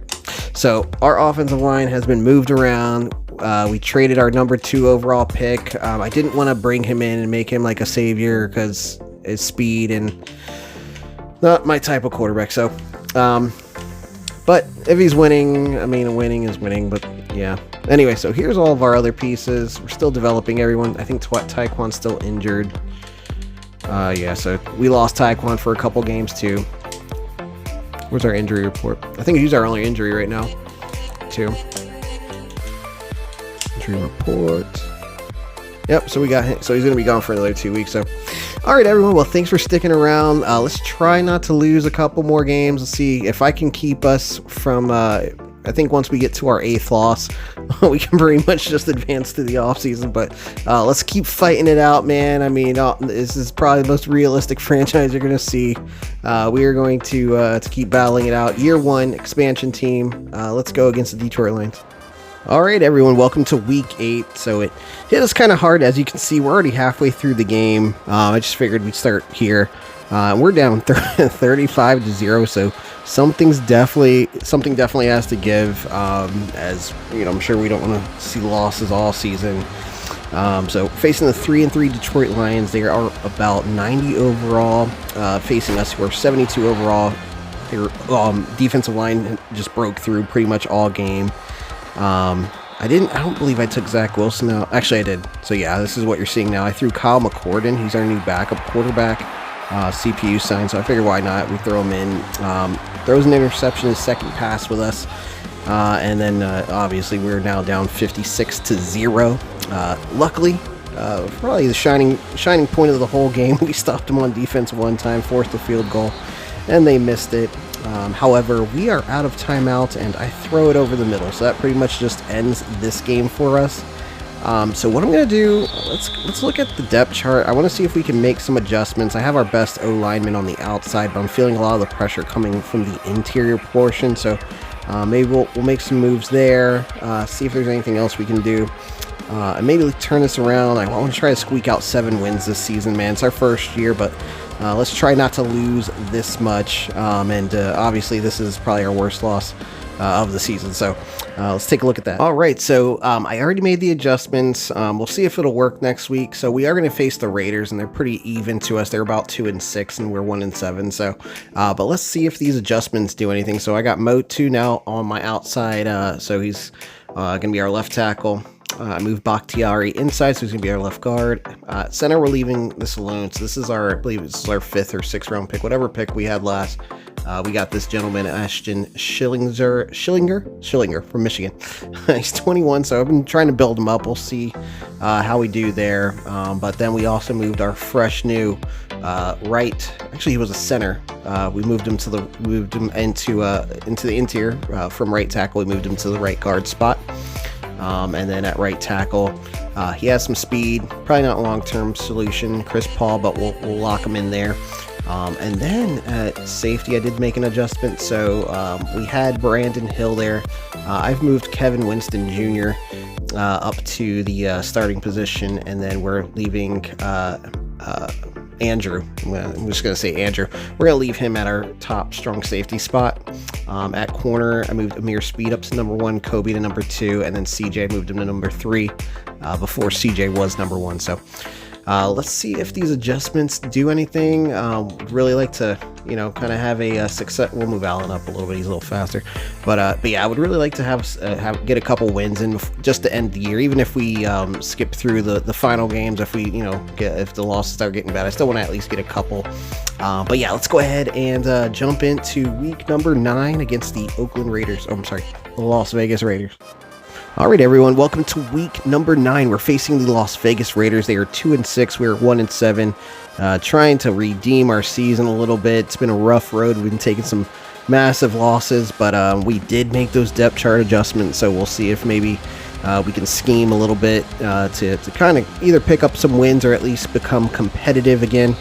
so our offensive line has been moved around. We traded our number 2 overall pick. I didn't want to bring him in and make him like a savior because his speed and not my type of quarterback. So, but if he's winning, I mean, winning is winning, but yeah. Anyway, so here's all of our other pieces. We're still developing everyone. I think Taekwon's still injured. Yeah, so we lost Taekwon for a couple games too. Where's our injury report? I think he's our only injury right now, too. Injury report. Yep, so we got him. So he's going to be gone for another 2 weeks. So, all right, everyone. Well, thanks for sticking around. Let's try not to lose a couple more games. Let's see if I can keep us from... I think once we get to our 8th loss, we can pretty much just advance to the offseason. But let's keep fighting it out, man. I mean, this is probably the most realistic franchise you're going to see. We are going to keep battling it out. Year 1 expansion team. Let's go against the Detroit Lions. All right, everyone, welcome to week 8. So it hit us kind of hard. As you can see, we're already halfway through the game. I just figured we'd start here. We're down 35-0, so something definitely has to give. As you know, I'm sure we don't want to see losses all season. So facing the 3-3 Detroit Lions, they are about 90 overall. Facing us, who are 72 overall. Their defensive line just broke through pretty much all game. I don't believe I took Zach Wilson out. Actually, I did. So yeah, this is what you're seeing now. I threw Kyle McCorden. He's our new backup quarterback. CPU sign, so I figured why not? We throw him in. Throws an interception his second pass with us. And then obviously we're now down 56-0. Luckily, probably the shining point of the whole game, we stopped them on defense one time, forced a field goal, and they missed it. However, we are out of timeout, and I throw it over the middle, so that pretty much just ends this game for us. So what I'm going to do, let's look at the depth chart. I want to see if we can make some adjustments. I have our best O lineman on the outside, but I'm feeling a lot of the pressure coming from the interior portion, so maybe we'll make some moves there, see if there's anything else we can do. And maybe turn this around. I want to try to squeak out 7 wins this season, man. It's our first year, but let's try not to lose this much. And obviously, this is probably our worst loss of the season. So let's take a look at that. All right, so I already made the adjustments. We'll see if it'll work next week. So we are going to face the Raiders, and they're pretty even to us. They're about 2-6, and we're 1-7. So, but let's see if these adjustments do anything. So I got Mo2 now on my outside. So he's going to be our left tackle. I moved Bakhtiari inside, so he's going to be our left guard. Center, we're leaving this alone. So this is I believe this is our 5th or 6th round pick, whatever pick we had last. We got this gentleman, Ashton Schillinger from Michigan. He's 21, so I've been trying to build him up. We'll see how we do there. But then we also moved our fresh new right. Actually, he was a center. We moved him into the interior from right tackle. We moved him to the right guard spot. And then at right tackle, he has some speed. Probably not a long-term solution, Chris Paul, but we'll lock him in there. And then at safety, I did make an adjustment. So we had Brandon Hill there. I've moved Kevin Winston Jr. Up to the starting position, and then we're leaving Andrew. I'm just going to say Andrew. We're going to leave him at our top strong safety spot. At corner, I moved Amir Speed up to number 1, Kobe to number 2, and then CJ moved him to number 3 before CJ was number 1. So let's see if these adjustments do anything. Would really like to, kind of have a success. We'll move Allen up a little bit; he's a little faster. But yeah, I would really like to get a couple wins in just to end the year. Even if we skip through the final games, if we if the losses start getting bad, I still want to at least get a couple. But yeah, let's go ahead and jump into week number 9 against the Oakland Raiders. Oh, I'm sorry, the Las Vegas Raiders. All right, everyone, welcome to week number 9. We're facing the Las Vegas Raiders. They are 2-6. We're 1-7. Trying to redeem our season a little bit. It's been a rough road. We've been taking some massive losses, but we did make those depth chart adjustments, so we'll see if maybe we can scheme a little bit to kind of either pick up some wins or at least become competitive again.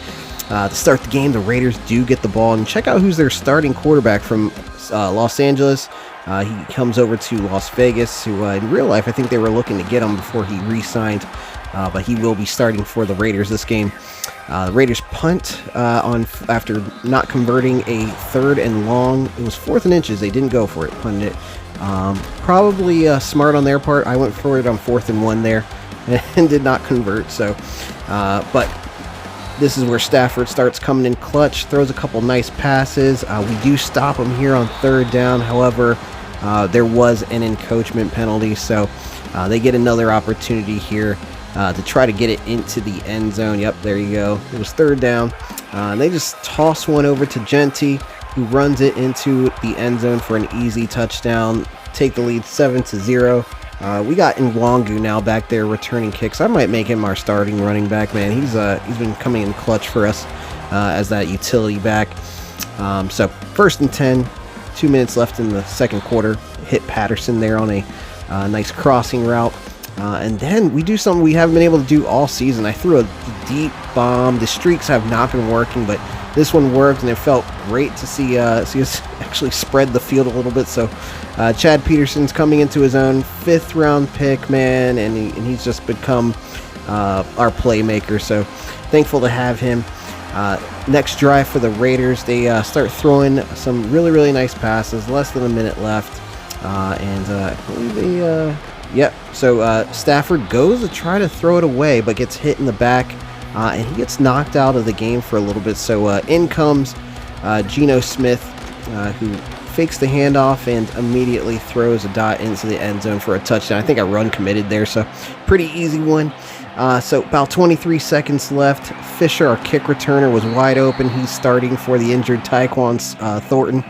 To start the game, the Raiders do get the ball, and check out who's their starting quarterback from Los Angeles. He comes over to Las Vegas, who in real life I think they were looking to get him before he re-signed, but he will be starting for the Raiders this game. The Raiders punt after not converting a 3rd and long. It was 4th and inches. They didn't go for it, punted it. Probably smart on their part. I went for it on 4th and 1 there and did not convert. So, but this is where Stafford starts coming in clutch, throws a couple nice passes. We do stop him here on 3rd down. However, there was an encroachment penalty, so they get another opportunity here to try to get it into the end zone. Yep, there you go. It was 3rd down. And they just toss one over to Genty, who runs it into the end zone for an easy touchdown. Take the lead 7-0. We got Nwangu now back there returning kicks. I might make him our starting running back, man. He's been coming in clutch for us as that utility back. So 1st and 10, 2 minutes left in the second quarter. Hit Patterson there on a nice crossing route. And then we do something we haven't been able to do all season. I threw a deep bomb. The streaks have not been working, but this one worked, and it felt great to see us actually spread the field a little bit. So Chad Peterson's coming into his own, 5th round pick, man, and he's just become our playmaker. So thankful to have him. Next drive for the Raiders, they start throwing some really, really nice passes. Less than a minute left, and I believe they yep. So Stafford goes to try to throw it away, but gets hit in the back, and he gets knocked out of the game for a little bit. So in comes Geno Smith, who fakes the handoff and immediately throws a dot into the end zone for a touchdown. I think I run committed there, so pretty easy one. So about 23 seconds left. Fisher, our kick returner, was wide open. He's starting for the injured Taekwon Thornton,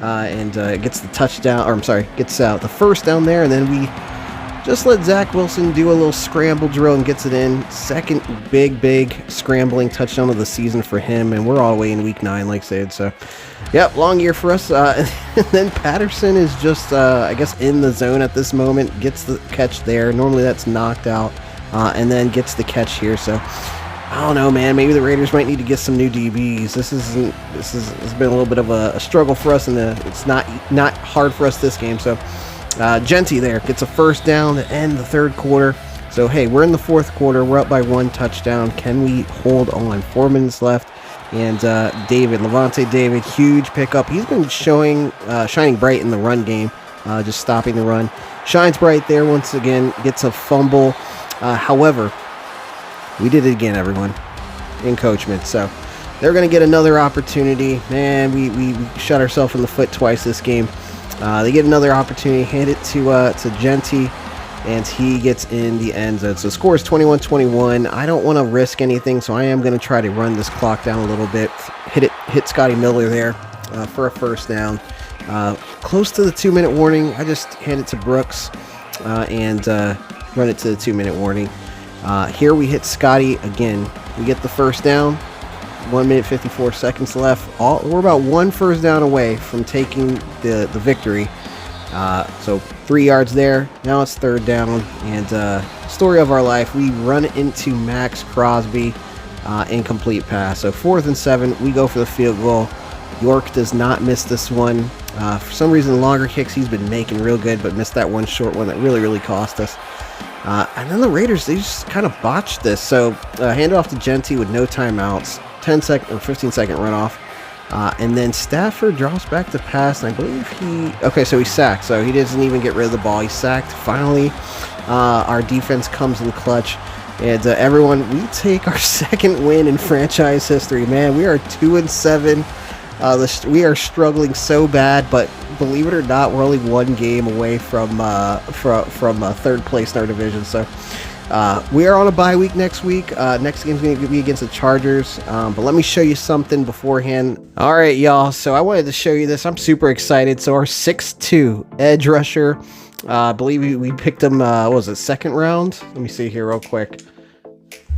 and gets the touchdown, or I'm sorry, gets the first down there, and then we just let Zach Wilson do a little scramble drill and gets it in. Second big scrambling touchdown of the season for him, and we're all the way in week 9, like I said. So, yep, long year for us. And then Patterson is just, I guess, in the zone at this moment. Gets the catch there. Normally that's knocked out, and then gets the catch here. So, I don't know, man. Maybe the Raiders might need to get some new DBs. This has been a little bit of a struggle for us, and it's not hard for us this game. So. Genty there gets a first down to end the third quarter. So, hey, we're in the fourth quarter. We're up by 1 touchdown. Can we hold on? 4 minutes left. And Levante David, huge pickup. He's been shining bright in the run game, just stopping the run. Shines bright there once again, gets a fumble. However, we did it again, everyone, encroachment. So, they're going to get another opportunity. Man, we shot ourselves in the foot twice this game. They get another opportunity, hand it to Genty, and he gets in the end zone. So the score is 21-21. I don't want to risk anything, so I am going to try to run this clock down a little bit. Hit Scotty Miller there for a first down. Close to the 2-minute warning. I just hand it to Brooks and run it to the 2-minute warning. Here we hit Scotty again. We get the first down. 1 minute 54 seconds left. We're about 1 first down away from taking the victory. So 3 yards there. Now it's third down, and story of our life. We run into Max Crosby, incomplete pass. So 4th and 7. We go for the field goal. York does not miss this one. For some reason, longer kicks he's been making real good, but missed that one short one that really cost us. And then the Raiders, they just kind of botched this. So hand it off to Genty with no timeouts. 10-second or 15-second runoff, and then Stafford drops back to pass, and I believe so he's sacked, so he doesn't even get rid of the ball. He's sacked. Finally, our defense comes in clutch, and everyone, we take our second win in franchise history. Man, we are 2-7. We are struggling so bad, but believe it or not, we're only 1 game away from third place in our division. So. We are on a bye week next week. Next game's going to be against the Chargers. But let me show you something beforehand. All right, y'all. So I wanted to show you this. I'm super excited. So our 6'2" edge rusher, I believe we picked him, what was it, 2nd round? Let me see here real quick.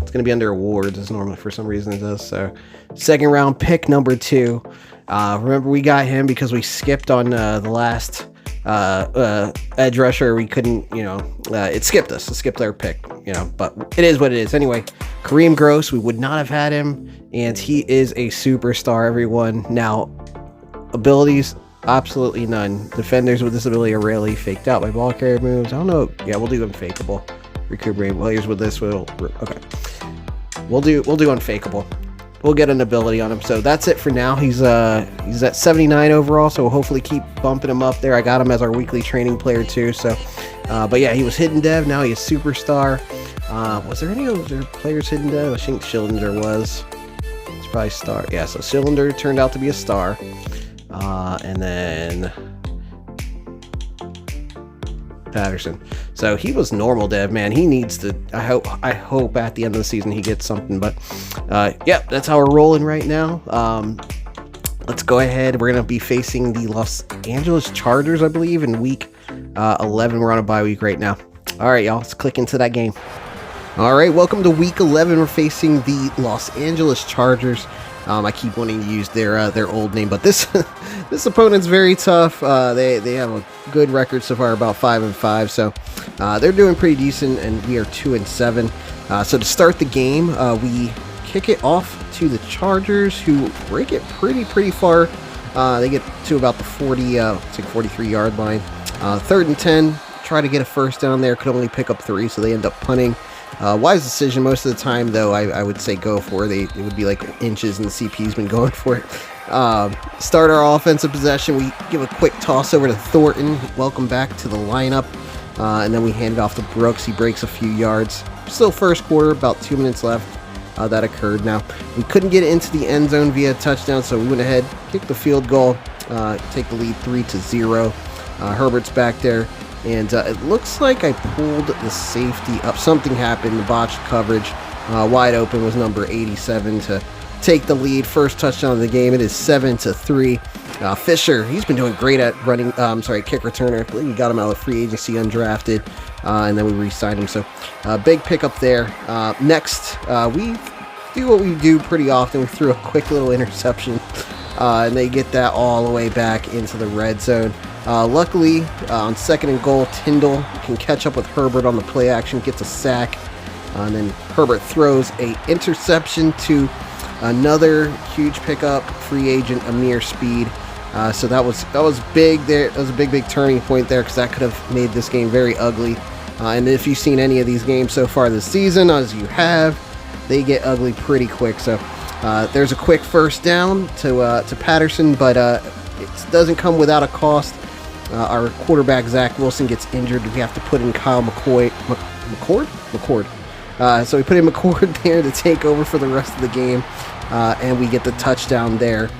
It's going to be under awards, as normally for some reason it does. So 2nd round pick number 2. Remember, we got him because we skipped on the last edge rusher. We couldn't, it skipped us. It skipped our pick, but it is what it is. Anyway, Kareem Gross, we would not have had him, and he is a superstar, everyone. Now, abilities, absolutely none. Defenders with this ability are rarely faked out by ball carrier moves. I don't know. Yeah, we'll do unfakeable. Recuperate players with this. Okay. We'll do unfakeable. We'll get an ability on him. So that's it for now. He's at 79 overall, so we'll hopefully keep bumping him up there. I got him as our weekly training player too. So, but yeah, he was hidden dev. Now he's superstar. Was there any other players hidden dev? I think Schillinger was. It's probably star. Yeah, so Schillinger turned out to be a star. And then Patterson. So he was normal dev, man. He needs to. I hope at the end of the season he gets something. But yeah, that's how we're rolling right now. Let's go ahead. We're gonna be facing the Los Angeles Chargers, I believe, in week 11. We're on a bye week right now. All right, y'all. Let's click into that game. All right, welcome to week 11. We're facing the Los Angeles Chargers. I keep wanting to use their old name, but this opponent's very tough. They have a good record so far, about 5-5. So they're doing pretty decent, and we are 2-7. So to start the game, we kick it off to the Chargers, who break it pretty far. They get to about the 43-yard line. 3rd and 10. Try to get a first down there. Could only pick up 3, so they end up punting. Wise decision most of the time, though. I would say go for it. It would be like inches, and the CP's been going for it. Start our offensive possession. We give a quick toss over to Thornton. Welcome back to the lineup. And then we hand it off to Brooks. He breaks a few yards. Still first quarter, about 2 minutes left. That occurred. Now, we couldn't get into the end zone via touchdown, so we went ahead, kicked the field goal, take the lead 3-0. Herbert's back there. And it looks like I pulled the safety up. Something happened. The botched coverage. Wide open was number 87 to take the lead. First touchdown of the game. It is 7-3. Fisher, he's been doing great at running. Kick returner. I believe we got him out of free agency, undrafted, and then we re-signed him. So big pickup there. Next, we do what we do pretty often. We threw a quick little interception, and they get that all the way back into the red zone. Luckily, on 2nd and goal, Tyndall can catch up with Herbert on the play action, gets a sack, and then Herbert throws a interception to another huge pickup, free agent Amir Speed. So that was big there. That was a big turning point there, because that could have made this game very ugly. And if you've seen any of these games so far this season, as you have, they get ugly pretty quick. So there's a quick first down to Patterson, but it doesn't come without a cost. Our quarterback Zach Wilson gets injured. We have to put in Kyle McCord. So we put in McCord there to take over for the rest of the game, and we get the touchdown there.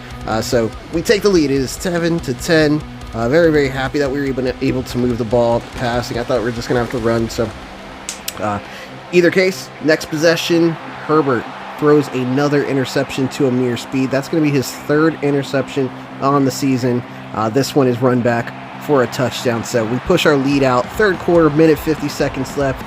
So we take the lead. It is 7-10. Very happy that we were able to move the ball passing. I thought we were just going to have to run. So either case, next possession, Herbert throws another interception to Amir Speed. That's going to be his 3rd interception on the season. This one is run back for a touchdown. So we push our lead out. 3rd quarter, minute 50 seconds left.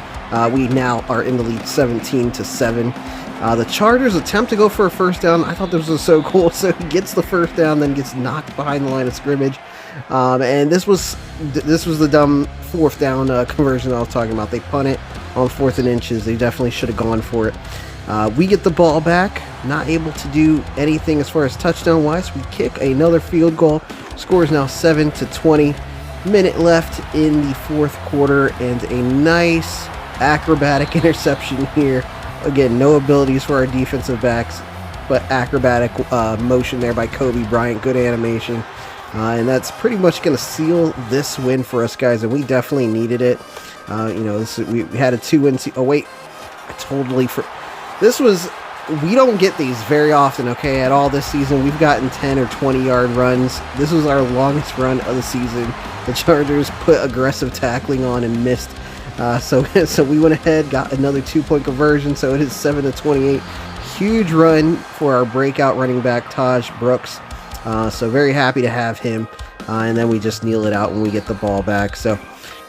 We now are in the lead 17-7. The Chargers attempt to go for a first down. I thought this was so cool. So he gets the first down, then gets knocked behind the line of scrimmage. And this was the dumb 4th down conversion I was talking about. They punt it on 4th and inches. They definitely should have gone for it. We get the ball back. Not able to do anything as far as touchdown wise. We kick another field goal. Score is now 7-20. Minute left in the 4th quarter, and a nice acrobatic interception here. Again, no abilities for our defensive backs, but acrobatic motion there by Kobe Bryant. Good animation. And that's pretty much going to seal this win for us, guys, and we definitely needed it. We had a 2-win. Oh, wait. We don't get these very often, okay, at all this season. We've gotten 10 or 20-yard runs. This was our longest run of the season. The Chargers put aggressive tackling on and missed. So we went ahead, got another 2-point conversion, so it is 7-28. Huge run for our breakout running back, Taj Brooks. So very happy to have him. And then we just kneel it out when we get the ball back. So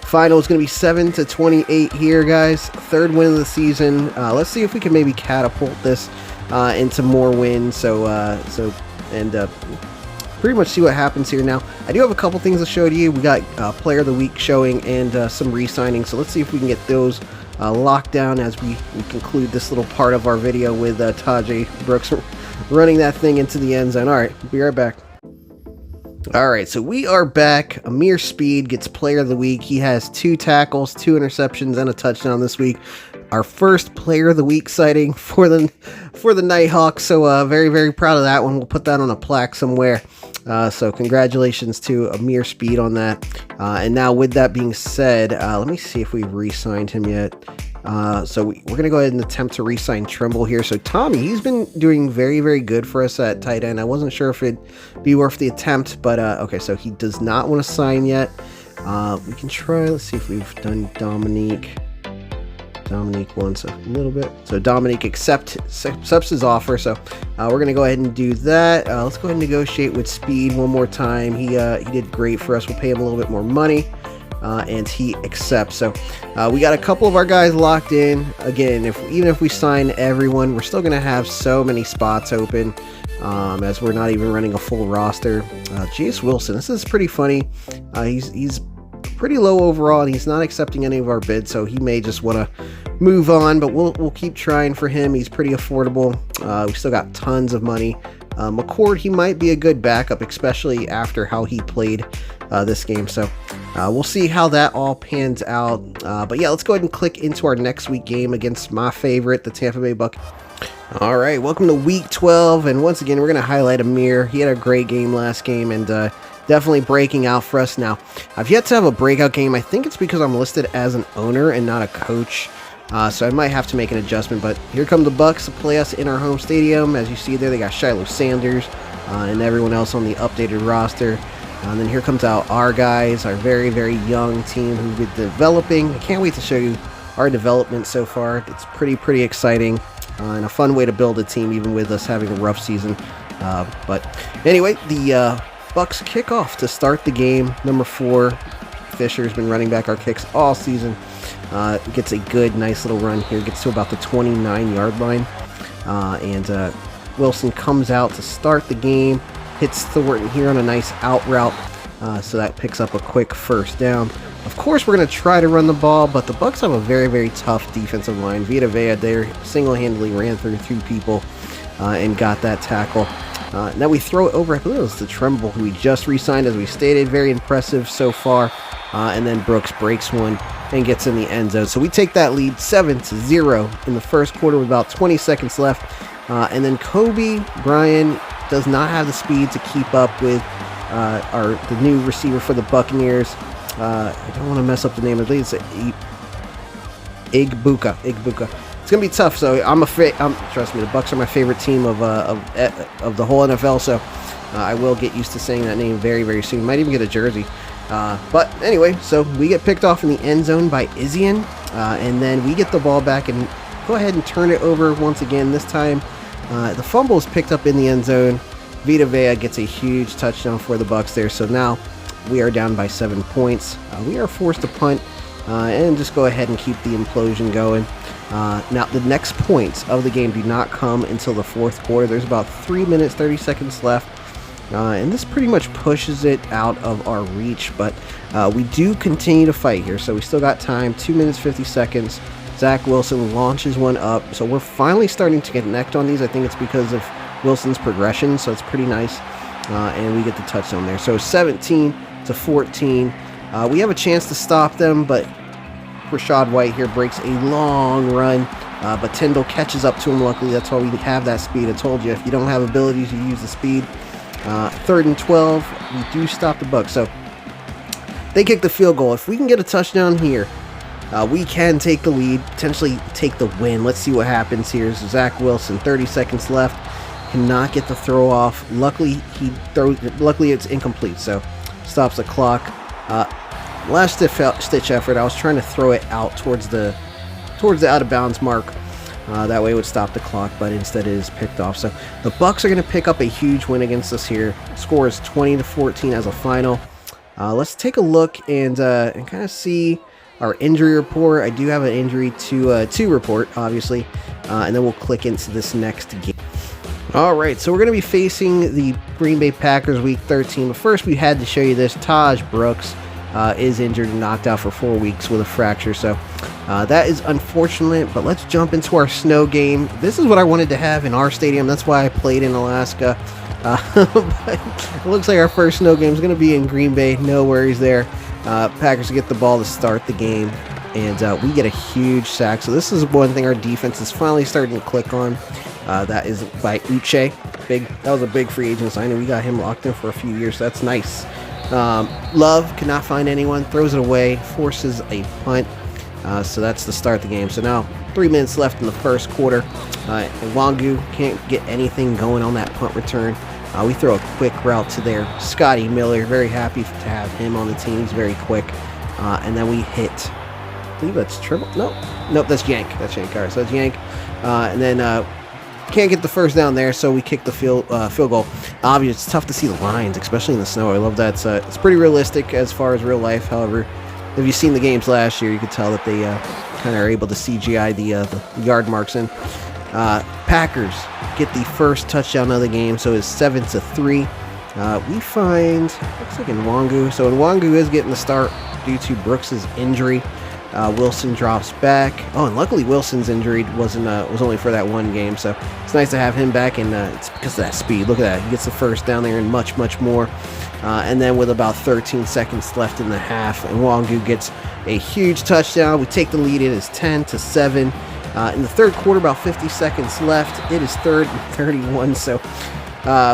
final is going to be 7-28 here, guys. 3rd win of the season. Let's see if we can maybe catapult this into more wins. Pretty much see what happens here now. I do have a couple things to show to you. We got Player of the Week showing and some re-signing. So let's see if we can get those locked down as we conclude this little part of our video with Tajay Brooks running that thing into the end zone. All right, be right back. All right, so we are back. Amir Speed gets Player of the Week. He has 2 tackles, 2 interceptions, and a touchdown this week. Our first Player of the Week sighting for the Nighthawks. So very proud of that one. We'll put that on a plaque somewhere. So congratulations to Amir Speed on that. And now with that being said, let me see if we've re-signed him yet. So we're going to go ahead and attempt to re-sign Trimble here. So Tommy, he's been doing very good for us at tight end. I wasn't sure if it'd be worth the attempt, but okay, so he does not want to sign yet. We can try. Let's see if we've done Dominique wants a little bit. So Dominique accepts his offer. So we're going to go ahead and do that. Let's go ahead and negotiate with Speed one more time. He did great for us. We'll pay him a little bit more money. And he accepts. So we got a couple of our guys locked in. Again, even if we sign everyone, we're still going to have so many spots open, as we're not even running a full roster. Jace Wilson, this is pretty funny. He's pretty low overall, and he's not accepting any of our bids, so he may just want to move on, but we'll keep trying for him. He's pretty affordable. We still got tons of money. McCord, he might be a good backup, especially after how he played this game. So we'll see how that all pans out. But yeah, let's go ahead and click into our next week game against my favorite, the Tampa Bay Buccaneers. All right, welcome to week 12. And once again, we're going to highlight Amir. He had a great game last game and definitely breaking out for us now. I've yet to have a breakout game. I think it's because I'm listed as an owner and not a coach. So I might have to make an adjustment, but here come the Bucs to play us in our home stadium. As you see there, they got Shiloh Sanders and everyone else on the updated roster. And then here comes out our guys, our very, very young team who've been developing. I can't wait to show you our development so far. It's pretty exciting and a fun way to build a team, even with us having a rough season. But anyway, the Bucks kick off to start the game. Number 4, Fisher's been running back our kicks all season. Gets a good, nice little run here. Gets to about the 29-yard line. And Wilson comes out to start the game. Hits Thornton here on a nice out route. So that picks up a quick first down. Of course, we're going to try to run the ball, but the Bucks have a very, very tough defensive line. Vita Vea there single-handedly ran through 2 people and got that tackle. Now we throw it over, I believe it was the Tremble, who we just re-signed, as we stated. Very impressive so far. And then Brooks breaks one and gets in the end zone. So we take that lead 7-0 in the first quarter with about 20 seconds left. And then Kobe Bryant does not have the speed to keep up with the new receiver for the Buccaneers. I don't want to mess up the name. I think it's Igbuka. It's gonna be tough. So I'm afraid. Trust me, the Bucks are my favorite team of the whole NFL. So I will get used to saying that name very, very soon. Might even get a jersey. But anyway, so we get picked off in the end zone by Izian, and then we get the ball back and go ahead and turn it over once again. This time, the fumble is picked up in the end zone. Vita Vea gets a huge touchdown for the Bucks there. So now we are down by 7 points. We are forced to punt and just go ahead and keep the implosion going. Now, the next points of the game do not come until the fourth quarter. There's about 3 minutes, 30 seconds left. And this pretty much pushes it out of our reach, but we do continue to fight here. So we still got time, 2 minutes, 50 seconds. Zach Wilson launches one up. So we're finally starting to connect on these. I think it's because of Wilson's progression, so it's pretty nice. And we get the touchdown there. So 17-14. We have a chance to stop them, but Rachaad White here breaks a long run. But Tyndall catches up to him, luckily. That's why we have that speed. I told you, if you don't have ability to use the speed. 3rd and 12, we do stop the Bucks. So they kick the field goal. If we can get a touchdown here, we can take the lead, potentially take the win. Let's see what happens here. So Zach Wilson, 30 seconds left, cannot get the throw off. Luckily it's incomplete, so stops the clock. Last stitch effort. I was trying to throw it out towards the out of bounds mark. That way it would stop the clock, but instead it is picked off. So the Bucks are going to pick up a huge win against us here. Score is 20-14 as a final. Let's take a look and kind of see our injury report. I do have an injury to report, obviously, and then we'll click into this next game. All right, so we're going to be facing the Green Bay Packers Week 13. But first, we had to show you this. Taj Brooks is injured and knocked out for 4 weeks with a fracture. So that is unfortunate, but let's jump into our snow game. This is what I wanted to have in our stadium. That's why I played in Alaska. But it looks like our first snow game is going to be in Green Bay. No worries there. Packers get the ball to start the game, and we get a huge sack. So this is one thing our defense is finally starting to click on. That is by Uche. That was a big free agent signing. We got him locked in for a few years. So that's nice. Love cannot find anyone, throws it away, forces a punt. So that's the start of the game. So now 3 minutes left in the first quarter. Wangu can't get anything going on that punt return. We throw a quick route to there. Scotty Miller, very happy to have him on the team. He's very quick. And then we hit, I believe that's Triple. Nope, that's Yank. All right, so that's Yank. And then can't get the first down there, so we kick the field goal. Obviously, it's tough to see the lines, especially in the snow. I love that. It's pretty realistic as far as real life. However, if you've seen the games last year, you could tell that they kind of are able to CGI the yard marks in. Packers get the first touchdown of the game, so it's 7-3. We find, looks like Nwangu. So Nwangu is getting the start due to Brooks's injury. Wilson drops back. Oh, and luckily Wilson's injury was only for that one game, so it's nice to have him back, and it's because of that speed. Look at that. He gets the first down there and much, much more. And then with about 13 seconds left in the half, Nwangu gets a huge touchdown. We take the lead. It is 10-7. In the third quarter, about 50 seconds left. It is 3rd and 31, so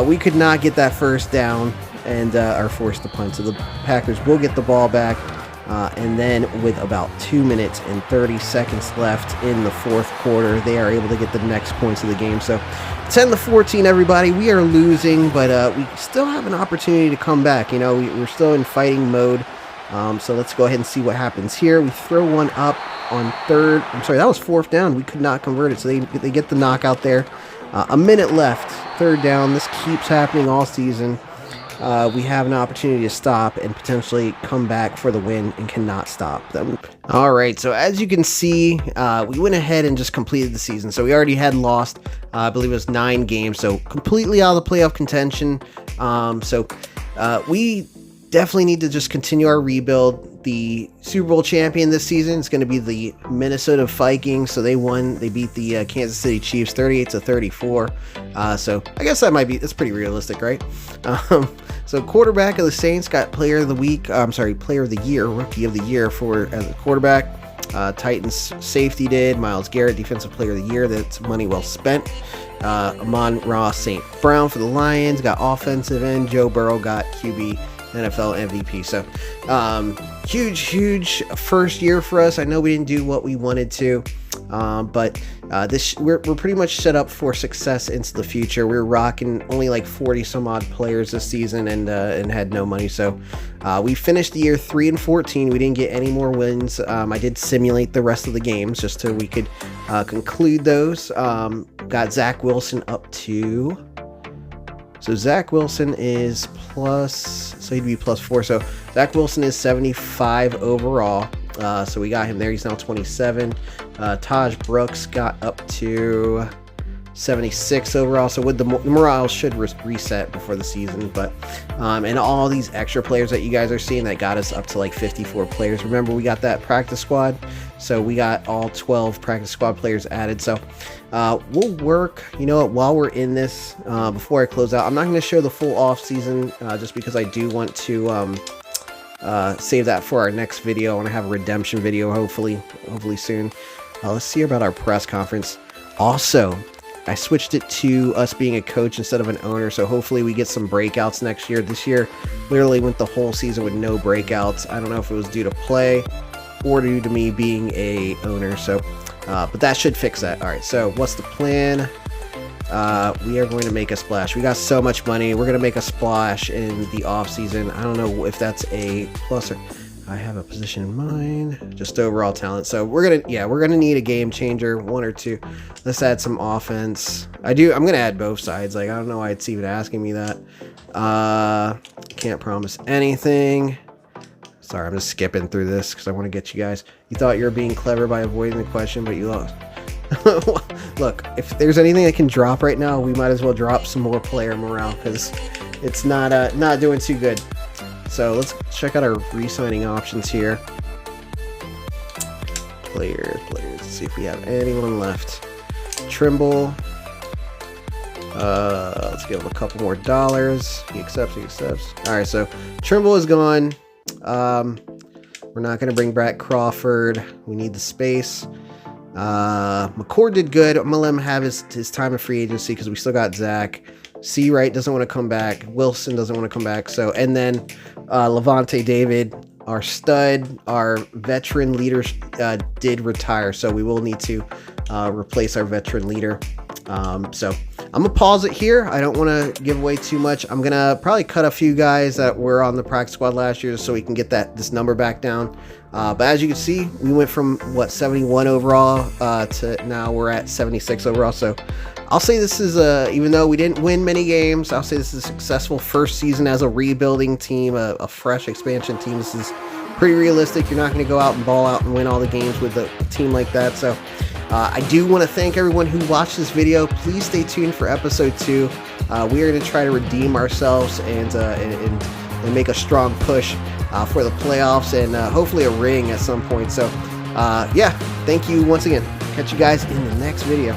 we could not get that first down and are forced to punt. So the Packers will get the ball back. And then with about 2 minutes and 30 seconds left in the fourth quarter, they are able to get the next points of the game. So 10-14, everybody. We are losing, but we still have an opportunity to come back. You know, we're still in fighting mode. So let's go ahead and see what happens here. We throw one up on third. I'm sorry, that was fourth down. We could not convert it, so they get the knockout there. A minute left, third down. This keeps happening all season. We have an opportunity to stop and potentially come back for the win and cannot stop them. All right, so as you can see, we went ahead and just completed the season. So we already had lost, I believe it was 9 games, so completely out of the playoff contention. We definitely need to just continue our rebuild. The Super Bowl champion this season is going to be the Minnesota Vikings. So they won. They beat the Kansas City Chiefs 38-34. So I guess that's pretty realistic, right? So quarterback of the Saints got player of the year, rookie of the year as a quarterback. Titans safety did. Myles Garrett, defensive player of the year. That's money well spent. Amon-Ra St. Brown for the Lions got offensive end. Joe Burrow got QB NFL MVP. So huge first year for us. I know we didn't do what we wanted to, but we're pretty much set up for success into the future. We're rocking only like 40 some odd players this season and had no money. So we finished the year 3-14. We didn't get any more wins. I did simulate the rest of the games just so we could conclude those. Got Zach Wilson up to. So Zach Wilson is so he'd be +4. So Zach Wilson is 75 overall. So we got him there. He's now 27. Taj Brooks got up to 76 overall. So with the morale should reset before the season. But and all these extra players that you guys are seeing that got us up to like 54 players. Remember, we got that practice squad. So we got all 12 practice squad players added. So we'll work, you know what, while we're in this, before I close out, I'm not going to show the full off season just because I do want to save that for our next video. I want to have a redemption video hopefully soon. Let's see about our press conference. Also, I switched it to us being a coach instead of an owner, so hopefully we get some breakouts next year. This year literally went the whole season with no breakouts. I don't know if it was due to play or due to me being a owner, so but that should fix that. All right, so what's the plan? We are going to make a splash. We got so much money. We're going to make a splash in the off season. I don't know if that's a plus or I have a position in mind. Just overall talent. So we're gonna need a game changer, 1 or 2. Let's add some offense. I'm gonna add both sides. Like, I don't know why it's even asking me that. Can't promise anything. Sorry, I'm just skipping through this because I want to get you guys. You thought you were being clever by avoiding the question, but you lost. Look, if there's anything I can drop right now, we might as well drop some more player morale because it's not doing too good. So let's check out our re-signing options here. Players. Let's see if we have anyone left. Trimble. Let's give him a couple more dollars. He accepts. All right, so Trimble is gone. We're not going to bring back Crawford. We need the space. McCord did good. I'm going to let him have his time of free agency because we still got Zach. Seawright doesn't want to come back. Wilson doesn't want to come back. So, and then Levante David, our stud, our veteran leader, did retire. So we will need to replace our veteran leader. So I'm going to pause it here. I don't want to give away too much. I'm going to probably cut a few guys that were on the practice squad last year so we can get this number back down. But as you can see, we went from 71 overall to now we're at 76 overall. So I'll say this is even though we didn't win many games, I'll say this is a successful first season as a rebuilding team, a fresh expansion team. This is pretty realistic. You're not going to go out and ball out and win all the games with a team like that. So I do want to thank everyone who watched this video. Please stay tuned for episode 2. We are going to try to redeem ourselves and make a strong push for the playoffs and hopefully a ring at some point. So yeah, thank you once again. Catch you guys in the next video.